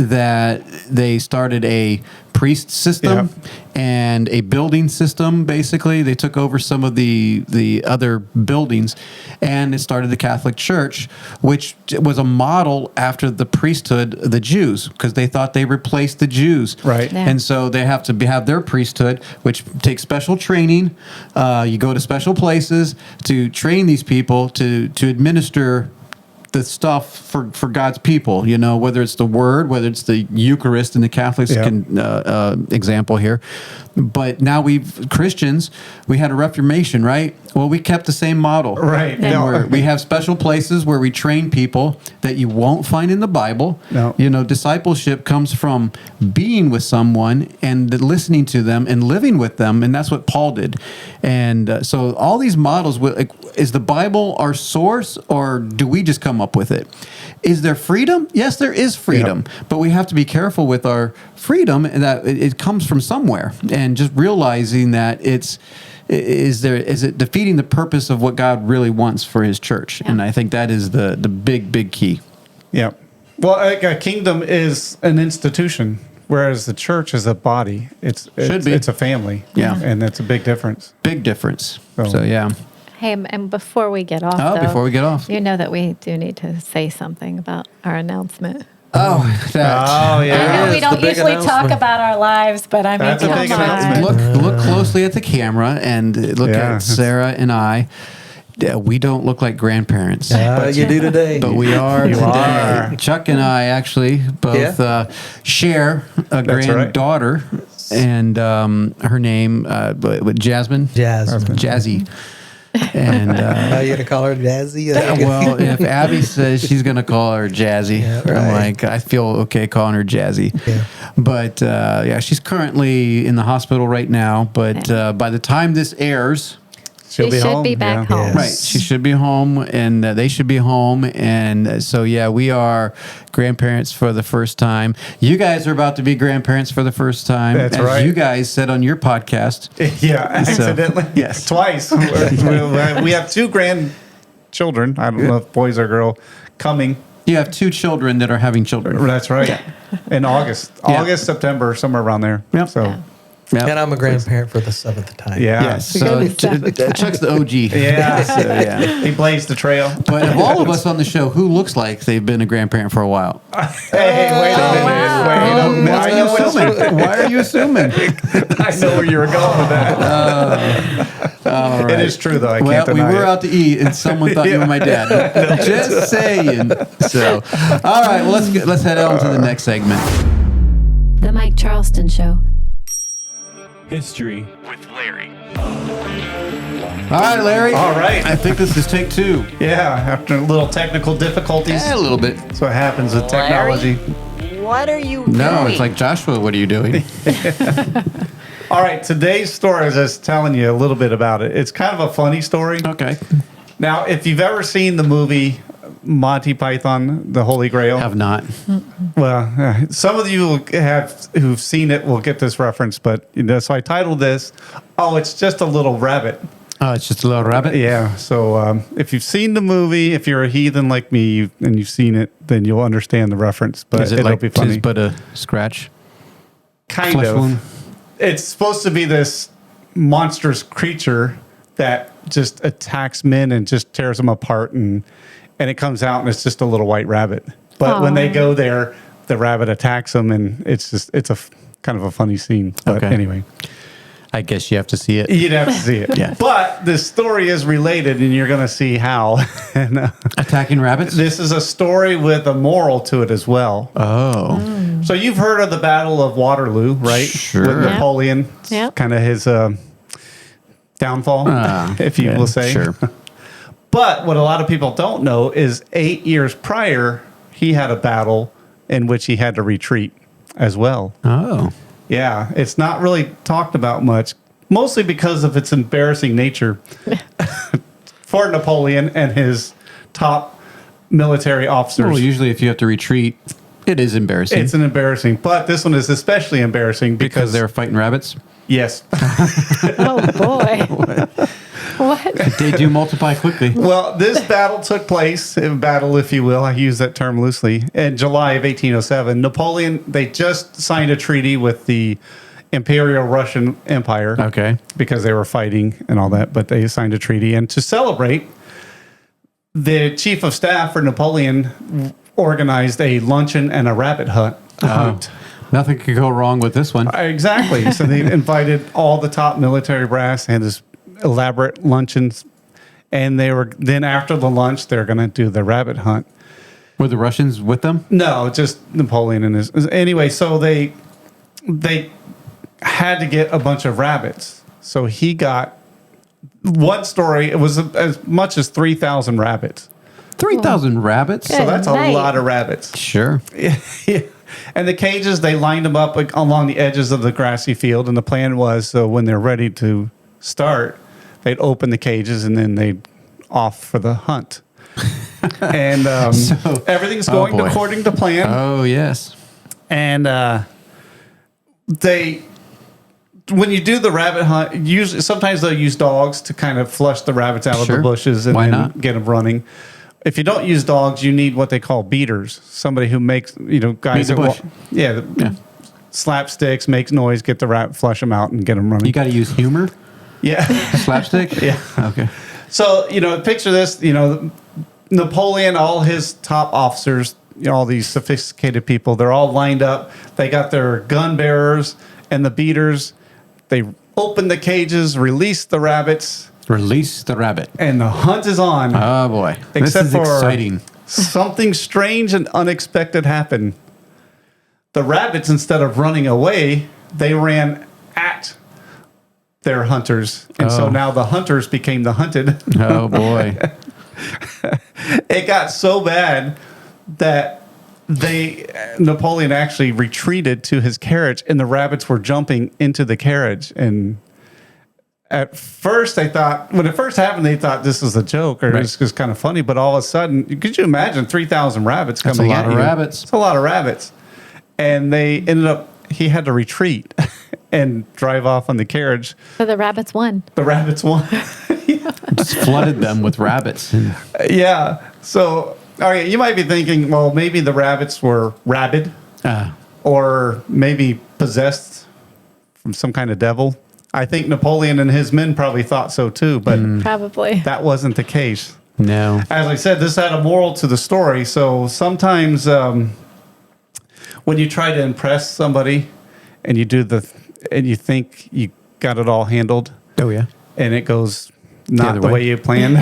they started a priest system and a building system. Basically, they took over some of the other buildings, and it started the Catholic Church, which was a model after the priesthood, the Jews, because they thought they replaced the Jews. Right. Yeah. And so they have to have their priesthood, which takes special training. You go to special places to train these people to administer the stuff for God's people, whether it's the Word, whether it's the Eucharist in the Catholics example here. But now Christians, we had a Reformation, right? Well, we kept the same model. Right. And we have special places where we train people that you won't find in the Bible. No. Discipleship comes from being with someone and listening to them and living with them. And that's what Paul did. And so all these models, is the Bible our source, or do we just come up with it? Is there freedom? Yes, there is freedom. But we have to be careful with our freedom, and that it comes from somewhere. And just realizing that is it defeating the purpose of what God really wants for his church? And I think that is the big key. Yeah. Well, a kingdom is an institution, whereas the church is a body. It's a family. Yeah. And that's a big difference. Big difference. So yeah. Hey, and before we get off, Before we get off. you know that we do need to say something about our announcement. Oh, I know we don't usually talk about our lives, but I mean, That's a big come announcement. on. Look closely at the camera and look at Sarah and I. We don't look like grandparents. You do today. But we are You today. are. Chuck and I actually both share a granddaughter, and her name, Jasmine? Jazzy. And you gonna call her Jazzy? well, if Abby says she's gonna call her Jazzy, I'm like, I feel okay calling her Jazzy. Yeah. But she's currently in the hospital right now. But by the time this airs, She'll She be should home. be back Yeah. home. right, she should be home, and they should be home. And so, we are grandparents for the first time. You guys are about to be grandparents for the first time. That's as right. you guys said on your podcast. Yeah, accidentally. yes. Twice. We have two grandchildren. I don't know if boys or girl coming. You have two children that are having children. That's right. In August. Yeah. August, September, somewhere around there. Yep. So, Yep. And I'm a grandparent for the 7th time. yeah. Yes. So Chuck's the OG. Yeah. So, yeah. He blazed the trail. But of all of us on the show, who looks like they've been a grandparent for a while? Hey, wait a minute. wow. Wait a minute. Why are you assuming? Why are you assuming? I know where you were going with that. All right. It is true, though. I Well, can't we deny were it. out to eat, and someone thought you were my dad. Just saying. So, all right. Well, let's head on to the next segment. The Mike Charleston Show. History with Larry. All right, Larry. All right. I think this is take 2. Yeah, after little technical difficulties. A little bit. That's what happens with technology. What are you No, doing? it's like, Joshua, what are you doing? All right, today's story is just telling you a little bit about it. It's kind of a funny story. Okay. Now, if you've ever seen the movie Monty Python, The Holy Grail, Have not. well, some of you who've seen it will get this reference, but so I titled this, It's Just a Little Rabbit. Oh, it's just a little rabbit? Yeah, so if you've seen the movie, if you're a heathen like me and you've seen it, then you'll understand the reference, but Is it it'll like be funny. tis but a scratch? Kind flesh of. wound? It's supposed to be this monstrous creature that just attacks men and just tears them apart, and it comes out and it's just a little white rabbit. But when they go there, the rabbit attacks them, and it's kind of a funny scene. But anyway, I guess you have to see it. you'd have to see it. Yeah. But the story is related, and you're going to see how. And, Attacking rabbits? this is a story with a moral to it as well. Oh. So you've heard of the Battle of Waterloo, right? Sure. With Napoleon. Yep. Kind of his downfall, if you will say. Sure. But what a lot of people don't know is 8 years prior, he had a battle in which he had to retreat as well. Oh. Yeah, it's not really talked about much, mostly because of its embarrassing nature for Napoleon and his top military officers. Well, usually if you have to retreat, it is embarrassing. It's an embarrassing, but this one is especially embarrassing because they're fighting rabbits. yes. Oh boy. What? They do multiply quickly. Well, this battle took place, battle, if you will, I use that term loosely, in July of 1807. Napoleon, they just signed a treaty with the Imperial Russian Empire. Okay. Because they were fighting and all that, but they signed a treaty. And to celebrate, the chief of staff for Napoleon organized a luncheon and a rabbit hunt. Nothing could go wrong with this one. Exactly. So they invited all the top military brass and this elaborate luncheons, and they were then after the lunch they're going to do the rabbit hunt. Were the Russians with them? No, just Napoleon and his. Anyway, so they had to get a bunch of rabbits. So he got one story. It was as much as 3,000 rabbits. 3,000 rabbits? So that's a night. lot of rabbits. Sure. Yeah. And the cages, they lined them up along the edges of the grassy field, and the plan was so when they're ready to start, they'd open the cages and then they'd off for the hunt. And everything's going according to plan. Oh, yes. And when you do the rabbit hunt, usually sometimes they'll use dogs to kind of flush the rabbits out of the bushes and Why then not? get them running. If you don't use dogs, you need what they call beaters. Somebody who makes, guys Beat the that bush. slapsticks, makes noise, get the rabbit, flush them out, and get them running. You got to use humor? Yeah. Slapstick? Yeah. Okay. So, picture this, Napoleon, all his top officers, all these sophisticated people, they're all lined up. They got their gun bearers and the beaters. They open the cages, release the rabbits, Release the rabbit. and the hunt is on. Oh, boy. Except this is for exciting. something strange and unexpected happened. The rabbits, instead of running away, they ran at their hunters. And so now the hunters became the hunted. Oh, boy. It got so bad that Napoleon actually retreated to his carriage, and the rabbits were jumping into the carriage. And at first, when it first happened, they thought this was a joke or it was just kind of funny. But all of a sudden, could you imagine 3,000 rabbits coming at you? That's a lot of rabbits. It's a lot of rabbits. And he had to retreat and drive off on the carriage. So the rabbits won. The rabbits won. Just flooded them with rabbits. Yeah. So, all right, you might be thinking, well, maybe the rabbits were rabid or maybe possessed from some kind of devil. I think Napoleon and his men probably thought so too, but Probably. that wasn't the case. No. As I said, this had a moral to the story. So sometimes when you try to impress somebody and you you think you got it all handled, Oh, yeah. and it goes not other the way. way you planned,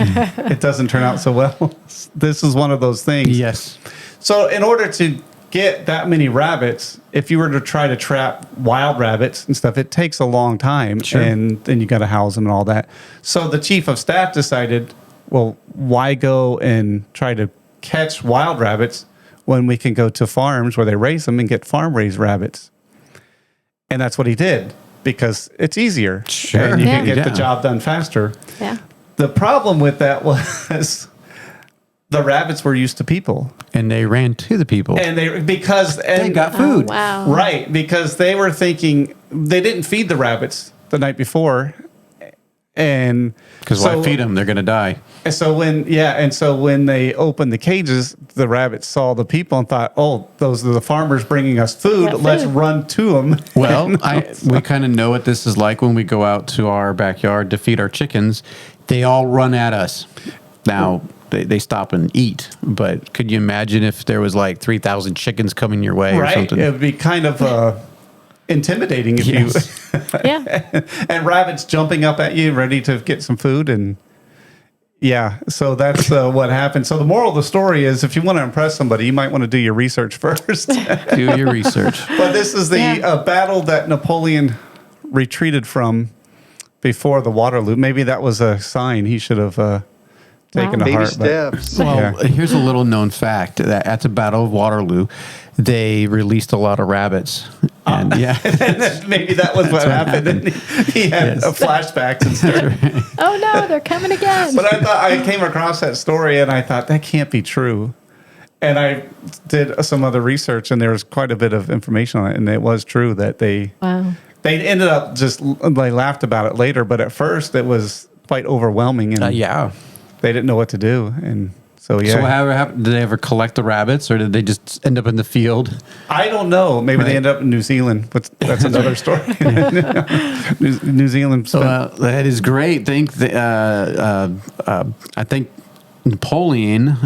it doesn't turn out so well. This is one of those things. Yes. So in order to get that many rabbits, if you were to try to trap wild rabbits and stuff, it takes a long time. Sure. And then you got to house them and all that. So the chief of staff decided, well, why go and try to catch wild rabbits when we can go to farms where they raise them and get farm-raised rabbits? And that's what he did, because it's easier. Sure. And you can Yeah. get the job done faster. Yeah. The problem with that was the rabbits were used to people. And they ran to the people. And they got food. Oh, wow. Right, because they were thinking they didn't feed the rabbits the night before, And Because why feed them? They're going to die. And so when they opened the cages, the rabbits saw the people and thought, "Oh, those are the farmers bringing us food. Let's run to them." Well, we kind of know what this is like when we go out to our backyard to feed our chickens. They all run at us. Now, they stop and eat. But could you imagine if there was like 3,000 chickens coming your way or something? It would be kind of intimidating if you and rabbits jumping up at you, ready to get some food. And so that's what happened. So the moral of the story is, if you want to impress somebody, you might want to do your research first. Do your research. But this is the battle that Napoleon retreated from before the Waterloo. Maybe that was a sign he should have taken to Baby heart. steps. Well, here's a little known fact that at the Battle of Waterloo, they released a lot of rabbits. And maybe that was what happened. And he had flashbacks and stuff. Oh no, they're coming again. But I came across that story and I thought that can't be true. And I did some other research and there was quite a bit of information on it. And it was true that they ended up they laughed about it later. But at first it was quite overwhelming. And they didn't know what to do. And so, So whatever happened, did they ever collect the rabbits or did they just end up in the field? I don't know. Maybe they end up in New Zealand, but that's another story. New Zealand. So that is great. I think Napoleon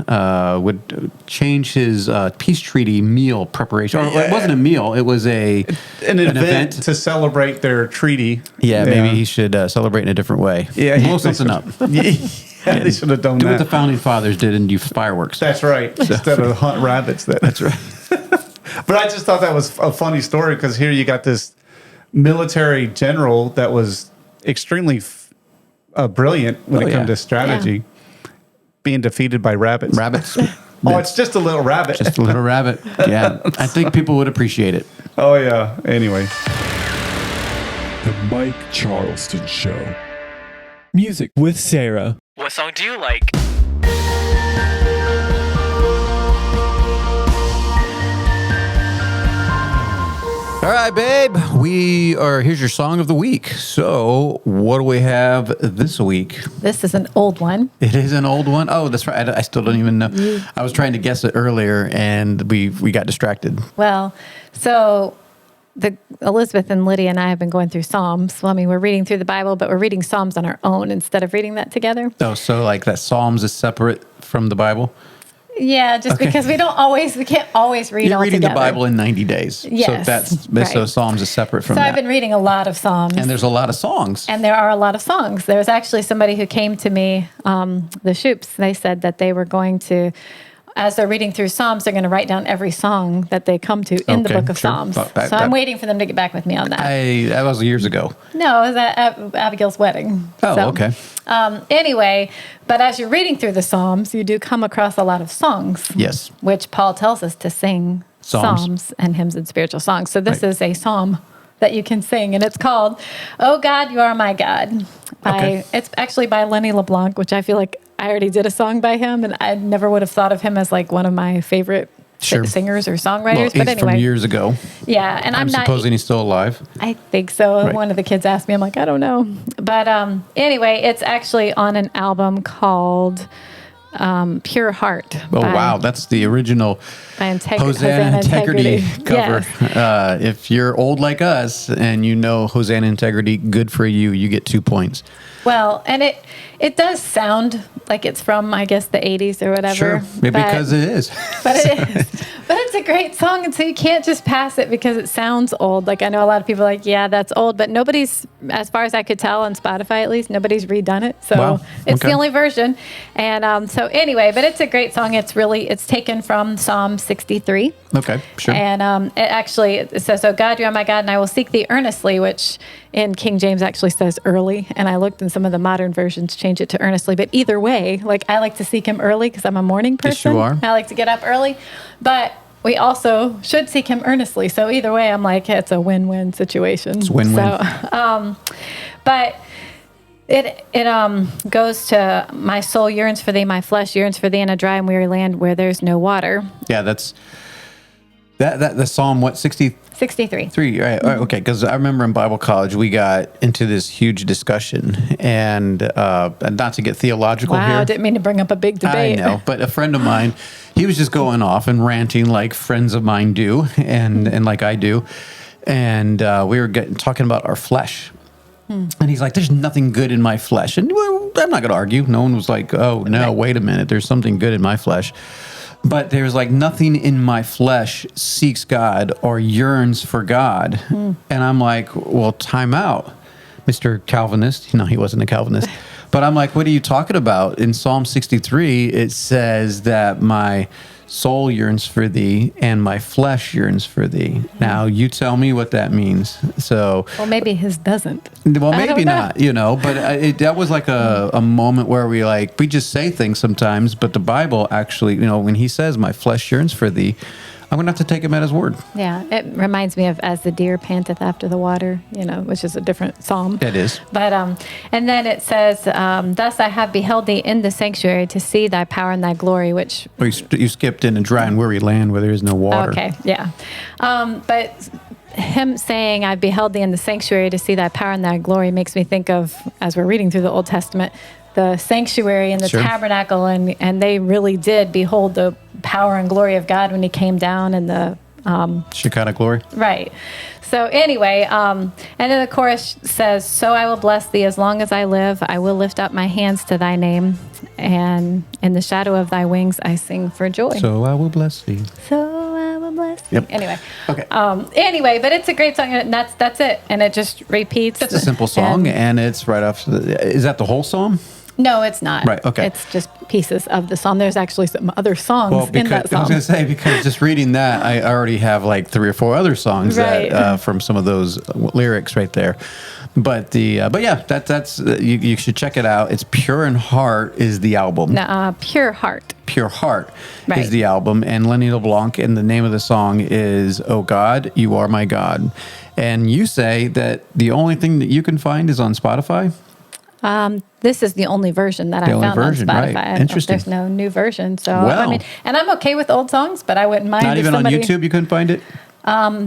would change his peace treaty meal preparation. Or it wasn't a meal. It was an event to celebrate their treaty. Yeah, maybe he should celebrate in a different way. Yeah, blow something up. They should have done Do that. what the founding fathers did and do fireworks. That's right. Instead of hunt rabbits. That's right. But I just thought that was a funny story because here you got this military general that was extremely brilliant when it comes to strategy, being defeated by rabbits. It's just a little rabbit. Just a little rabbit. Yeah. I think people would appreciate it. Oh, yeah. Anyway. The Mike Charleston Show. Music with Sarah. What song do you like? All right, babe. Here's your song of the week. So, what do we have this week? This is an old one. It is an old one? Oh, that's right. I still don't even know. I was trying to guess it earlier, and we got distracted. Well, so Elizabeth and Lydia and I have been going through Psalms. Well, I mean, we're reading through the Bible, but we're reading Psalms on our own instead of reading that together. Oh, so like that Psalms is separate from the Bible? Yeah, just because we can't always read You're all reading together. the Bible in 90 days. Yes, So Psalms is separate from So that. I've been reading a lot of Psalms. And there's a lot of songs. And there are a lot of songs. There was actually somebody who came to me, the Shoops. They said that they were going to, as they're reading through Psalms, they're going to write down every song that they come to in the book of Psalms. I'm waiting for them to get back with me on that. That was years ago. No, it was at Abigail's wedding. Oh, okay. Anyway, but as you're reading through the Psalms, you do come across a lot of songs. Yes. Which Paul tells us to sing psalms and hymns and spiritual songs. So this is a psalm that you can sing, and it's called "Oh God, You Are My God." It's actually by Lenny LeBlanc, which I feel like I already did a song by him, and I never would have thought of him as like one of my favorite singers or songwriters. Well, but anyway, from years ago. Yeah, and I'm not supposing he's still alive. I think so. Right. One of the kids asked me, I'm like, I don't know. But anyway, it's actually on an album called Pure Heart. Oh, wow. That's the original Hosanna Integrity cover. Yes. If you're old like us and you know Hosanna Integrity, good for you. You get 2 points. Well, and it does sound like it's from, I guess, the 80s or whatever. Sure, because it is. But it is. But it's a great song, and so you can't just pass it because it sounds old. Like, I know a lot of people are like, yeah, that's old, but nobody's, as far as I could tell on Spotify at least, nobody's redone it. So it's the only version. And so anyway, but it's a great song. It's taken from Psalm 63. Okay, sure. And it says, "Oh God, you are my God, and I will seek thee earnestly," which in King James actually says early. And I looked in some of the modern versions, change it to earnestly. But either way, like, I like to seek him early because I'm a morning person. Yes, you are. I like to get up early. But we also should seek him earnestly. So either way, I'm like, it's a win-win situation. It's win-win. So, but it goes to, "My soul yearns for thee, my flesh yearns for thee in a dry and weary land where there's no water." Yeah, that's That the Psalm, what, 63, 63. right? Okay, because I remember in Bible college, we got into this huge discussion, and not to get theological Wow, here. didn't mean to bring up a big debate. I know, but a friend of mine, he was just going off and ranting like friends of mine do, and like I do. And we were talking about our flesh. And he's like, there's nothing good in my flesh. And well, I'm not going to argue. No one was like, oh, no, wait a minute. There's something good in my flesh. But there's like nothing in my flesh seeks God or yearns for God. And I'm like, well, time out, Mr. Calvinist. No, he wasn't a Calvinist. But I'm like, what are you talking about? In Psalm 63, it says that my soul yearns for thee and my flesh yearns for thee. Now, you tell me what that means. So, Well, maybe his doesn't. well, I don't maybe know. not, but that was like a moment where we just say things sometimes, but the Bible actually, when he says my flesh yearns for thee, I'm going to have to take him at his word. Yeah, it reminds me of as the deer panteth after the water, which is a different psalm. It is. But, and then it says, thus I have beheld thee in the sanctuary to see thy power and thy glory, which... Well, you skipped in a dry and weary land where there is no water. Okay, yeah. But him saying, I beheld thee in the sanctuary to see thy power and thy glory makes me think of, as we're reading through the Old Testament, the sanctuary and the Sure. tabernacle, and they really did behold the power and glory of God when he came down in the... Shekinah glory. Right. So anyway, and then the chorus says, so I will bless thee as long as I live. I will lift up my hands to thy name, and in the shadow of thy wings I sing for joy. So I will bless thee. So I will bless thee. Yep. Anyway. Okay. Anyway, but it's a great song, and that's it. And it just repeats. It's a simple song, and it's right off. Is that the whole psalm? No, it's not. Right, okay. It's just pieces of the song. There's actually some other songs in that I was song. going to say, because just reading that, I already have like 3 or 4 other songs Right. that from some of those lyrics right there. But yeah, that's you should check it out. It's Pure in Heart is the album. Pure Heart. Pure Heart Right. is the album, and Lenny LeBlanc, and the name of the song is "Oh God, You Are My God." And you say that the only thing that you can find is on Spotify. This is the only version that I only found version, on right. Spotify. I don't know if Interesting. There's no new version. So, Wow. and I'm okay with old songs, but I wouldn't mind Not if even on somebody... YouTube, you couldn't find it.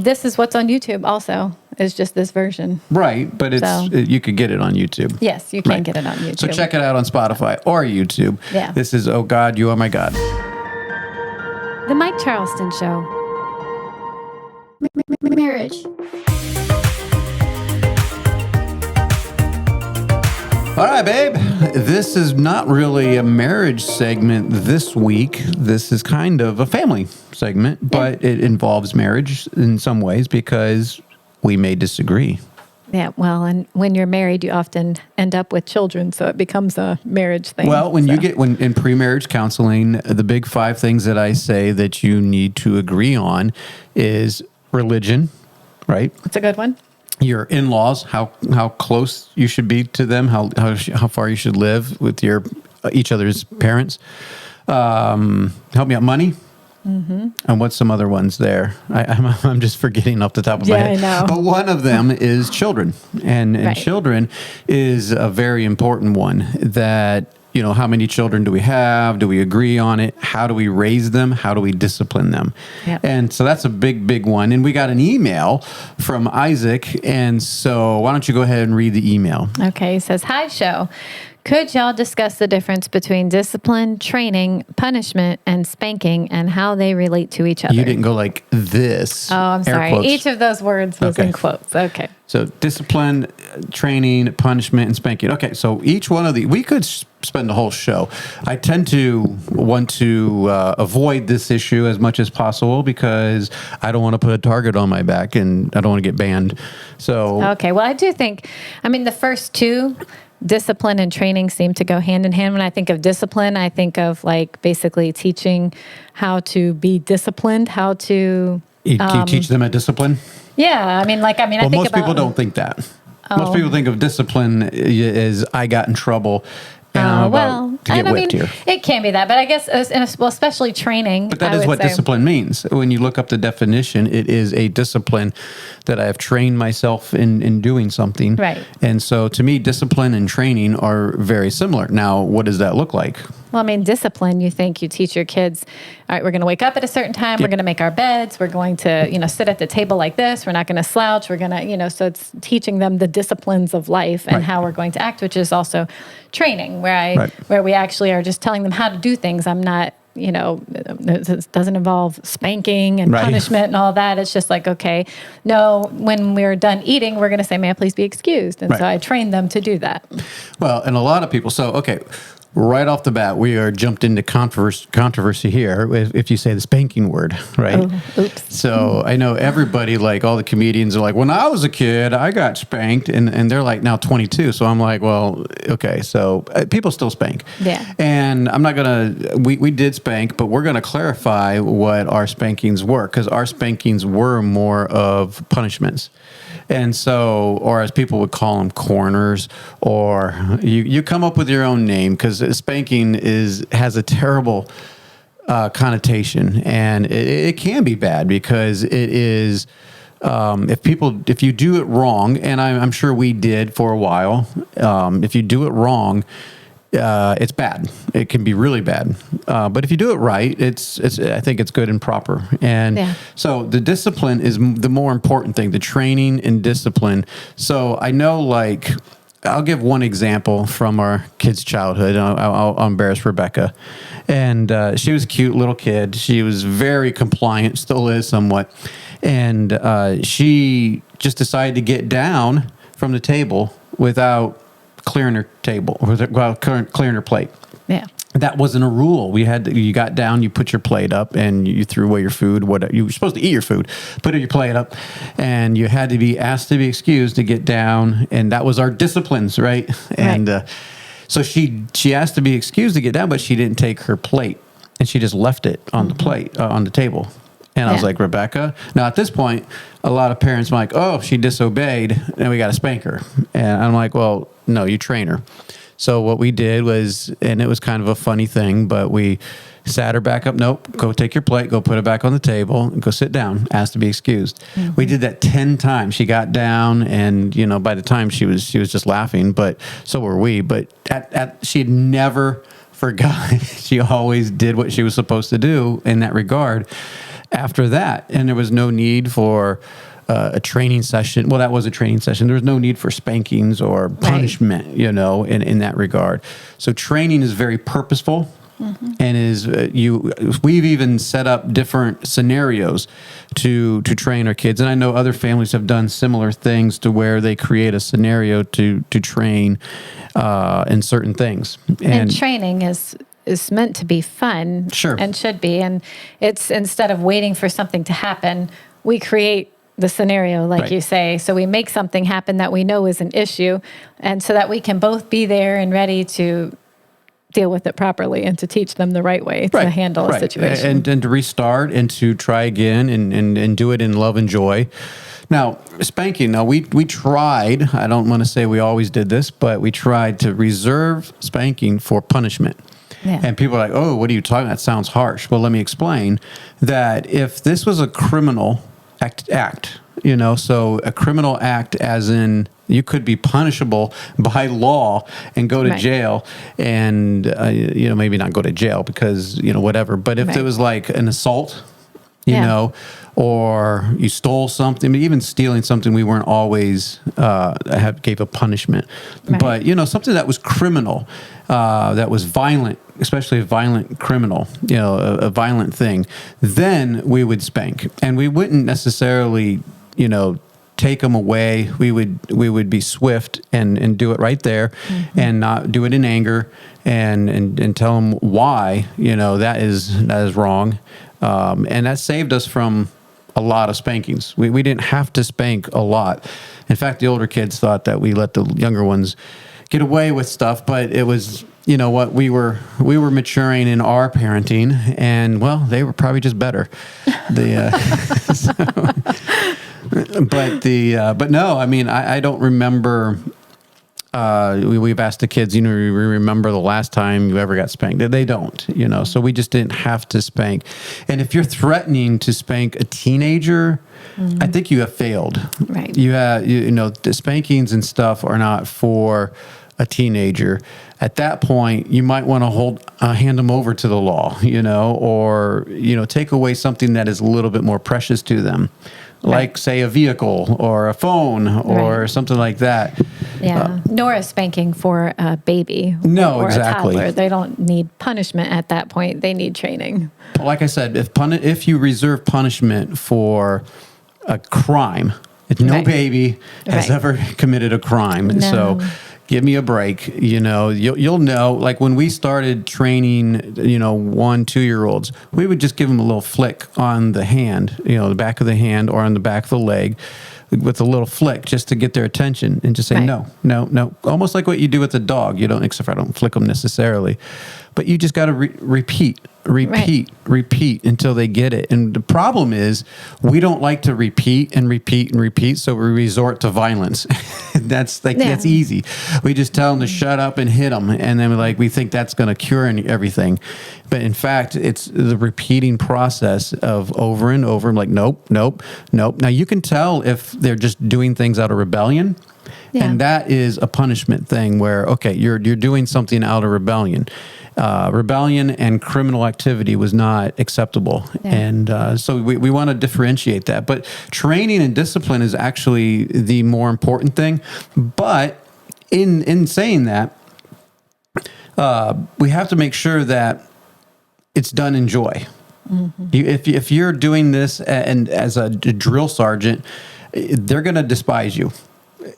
This is what's on YouTube also, is just this version. Right, but So- you could get it on YouTube. Yes, you can Right. get it on YouTube. So check it out on Spotify or YouTube. Yeah. This is "Oh God, You Are My God." The Mike Charleston Show. Marriage. All right, babe. This is not really a marriage segment this week. This is kind of a family segment, but it involves marriage in some ways because we may disagree. Yeah, well, and when you're married, you often end up with children, so it becomes a marriage thing. Well, when so. you get in pre-marriage counseling, the big 5 things that I say that you need to agree on is religion, right? It's a good one. Your in-laws, how close you should be to them, how far you should live with your each other's parents. Help me out, money. Mm-hmm. And what's some other ones there? I'm just forgetting off the top of my head. Yeah, I know. But one of them is children, and Right. children is a very important one. That how many children do we have? Do we agree on it? How do we raise them? How do we discipline them? Yep. And so that's a big one. And we got an email from Isaac, and so why don't you go ahead and read the email? Okay, he says, hi, show. Could y'all discuss the difference between discipline, training, punishment, and spanking and how they relate to each other? You didn't go like this. Oh, I'm Air sorry. quotes. Each of those words was Okay. in quotes. Okay. So discipline, training, punishment, and spanking. Okay, so each one of these, we could spend the whole show. I tend to want to avoid this issue as much as possible because I don't want to put a target on my back and I don't want to get banned. So Okay. Well, I do think, the first two, discipline and training, seem to go hand in hand. When I think of discipline, I think of like basically teaching how to be disciplined, how to... you teach them a discipline? Yeah. I think Most about... people don't think that. Most people think of discipline as I got in trouble and I'm about to get whipped here. It can be that, but I guess, especially training. But that I is would what say. discipline means. When you look up the definition, it is a discipline that I have trained myself in doing something. Right. And so to me, discipline and training are very similar. Now, what does that look like? Well, I mean, discipline, you think you teach your kids, all right, we're going to wake up at a certain time. We're going to make our beds. We're going to, sit at the table like this. We're not going to slouch. We're going to, so it's teaching them the disciplines of life and how we're going to act, which is also training where we actually are just telling them how to do things. I'm not, it doesn't involve spanking and punishment and all that. It's just like, okay, no, when we're done eating, we're going to say, may I please be excused? And so I train them to do that. Well, and a lot of people, right off the bat, we are jumped into controversy here if you say the spanking word, right? Oh, oops. So I know everybody, like all the comedians are like, when I was a kid, I got spanked, and they're like now 22. So I'm like, well, okay, so people still spank. Yeah. And I'm not going to, we did spank, but we're going to clarify what our spankings were, because our spankings were more of punishments. And so, or as people would call them, corners, or you come up with your own name, because spanking has a terrible connotation, and it can be bad because it is. If you do it wrong, and I'm sure we did for a while, if you do it wrong, it's bad. It can be really bad. But if you do it right, I think it's good and proper. And so the discipline is the more important thing, the training and discipline. So I know, I'll give one example from our kid's childhood. I'll embarrass Rebecca. And she was a cute little kid. She was very compliant, still is somewhat. And she just decided to get down from the table without clearing her table, or clearing her plate. Yeah. That wasn't a rule. You got down, you put your plate up, and you threw away your food. You were supposed to eat your food, put your plate up, and you had to be asked to be excused to get down, and that was our disciplines, right? And so she asked to be excused to get down, but she didn't take her plate, and she just left it on the plate, on the table. And I was like, Rebecca. Now, at this point, a lot of parents are like, oh, she disobeyed, and we got to spank her. And I'm like, well, no, you train her. So what we did was, and it was kind of a funny thing, but we sat her back up. Nope, go take your plate, go put it back on the table, and go sit down, ask to be excused. Mm-hmm. We did that 10 times. She got down, and, by the time she was just laughing, but so were we. But she had never forgot. She always did what she was supposed to do in that regard. After that, and there was no need for a training session. Well, that was a training session. There was no need for spankings or punishment, in that regard. So training is very purposeful, and we've even set up different scenarios to train our kids. And I know other families have done similar things to where they create a scenario to train in certain things. And training is meant to be fun, and should be. And it's, instead of waiting for something to happen, we create the scenario, like you say. So we make something happen that we know is an issue, and so that we can both be there and ready to deal with it properly and to teach them the right way to handle a situation. And to restart and to try again and do it in love and joy. Now, spanking, we tried, I don't want to say we always did this, but we tried to reserve spanking for punishment. Yeah. And people are like, oh, what are you talking about? That sounds harsh. Well, let me explain that if this was a criminal act, so a criminal act as in you could be punishable by law and go to jail, and, maybe not go to jail because, whatever. But if it was like an assault, or you stole something, even stealing something, we weren't always gave a punishment. But, something that was criminal, that was violent, especially a violent criminal, a violent thing, then we would spank. And we wouldn't necessarily, take them away. We would be swift and do it right there, and not do it in anger, and tell them why, that is wrong. And that saved us from a lot of spankings. We didn't have to spank a lot. In fact, the older kids thought that we let the younger ones get away with stuff, but it was, we were maturing in our parenting, and well, they were probably just better. But no, I don't remember. We've asked the kids, you remember the last time you ever got spanked? They don't, so we just didn't have to spank. And if you're threatening to spank a teenager, I think you have failed. Right. The spankings and stuff are not for a teenager, at that point, you might want to hand them over to the law, or, take away something that is a little bit more precious to them, like, say, a vehicle or a phone or something like that. Yeah. Nor a spanking for a baby No, or exactly. a toddler. They don't need punishment at that point. They need training. Like I said, if you reserve punishment for a crime, no baby has ever committed a crime. No. So give me a break. You'll know, like when we started training, 1-2-year-olds, we would just give them a little flick on the hand, the back of the hand or on the back of the leg with a little flick just to get their attention and just say, no. Almost like what you do with a dog. You don't, except for I don't flick them necessarily, but you just got to repeat until they get it. And the problem is we don't like to repeat. So we resort to violence. That's easy. We just tell them to shut up and hit them. And then we think that's going to cure everything. But in fact, it's the repeating process of over and over. I'm like, nope. Now you can tell if they're just doing things out of rebellion. Yeah. And that is a punishment thing where, okay, you're doing something out of rebellion. Rebellion and criminal activity was not acceptable. Yeah. And so we want to differentiate that. But training and discipline is actually the more important thing. But in saying that, we have to make sure that it's done in joy. Mm-hmm. If you're doing this and as a drill sergeant, they're going to despise you.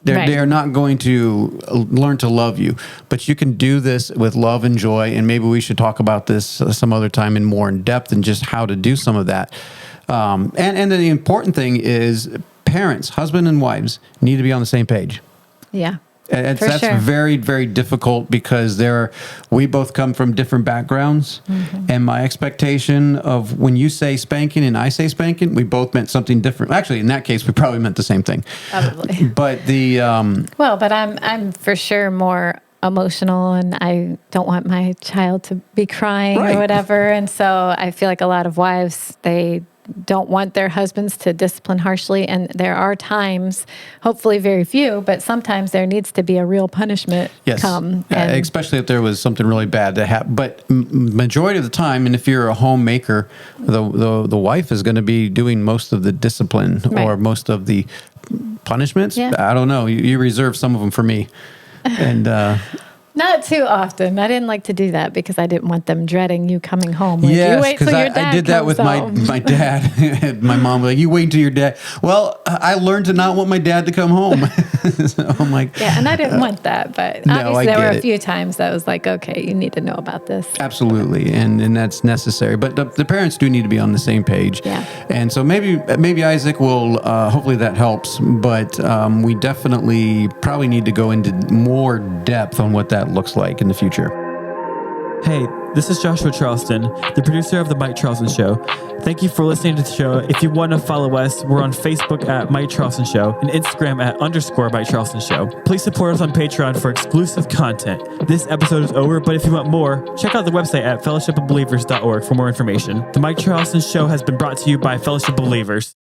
They are not going to learn to love you, but you can do this with love and joy. And maybe we should talk about this some other time in more in depth and just how to do some of that. And the important thing is parents, husband and wives need to be on the same page. Yeah. That's sure. Very, very difficult because we both come from different backgrounds. Mm-hmm. And my expectation of when you say spanking and I say spanking, we both meant something different. Actually, in that case, we probably meant the same thing. Probably. But but I'm for sure more emotional and I don't want my child to be crying or whatever. And so I feel like a lot of wives, they don't want their husbands to discipline harshly. And there are times, hopefully very few, but sometimes there needs to be a real punishment come. Especially if there was something really bad that happened. But majority of the time, and if you're a homemaker, the wife is going to be doing most of the discipline or most of the punishments. Yeah. I don't know. You reserve some of them for me. And not too often. I didn't like to do that because I didn't want them dreading you coming home. Like, yes, you wait till your dad I did that with my dad. My mom was like, you wait until your dad. Well, I learned to not want my dad to come home. So I'm like... Yeah, and I didn't want that. But obviously there were a few times that was like, okay, you need to know about this. Absolutely. And that's necessary. But the parents do need to be on the same page. Yeah. And so maybe Isaac will... hopefully that helps. But we definitely probably need to go into more depth on what that looks like in the future. Hey, this is Joshua Charleston, the producer of The Mike Charleston Show. Thank you for listening to the show. If you want to follow us, we're on Facebook at Mike Charleston Show and Instagram at _Mike Charleston Show. Please support us on Patreon for exclusive content. This episode is over, but if you want more, check out the website at fellowshipofbelievers.org for more information. The Mike Charleston Show has been brought to you by Fellowship of Believers.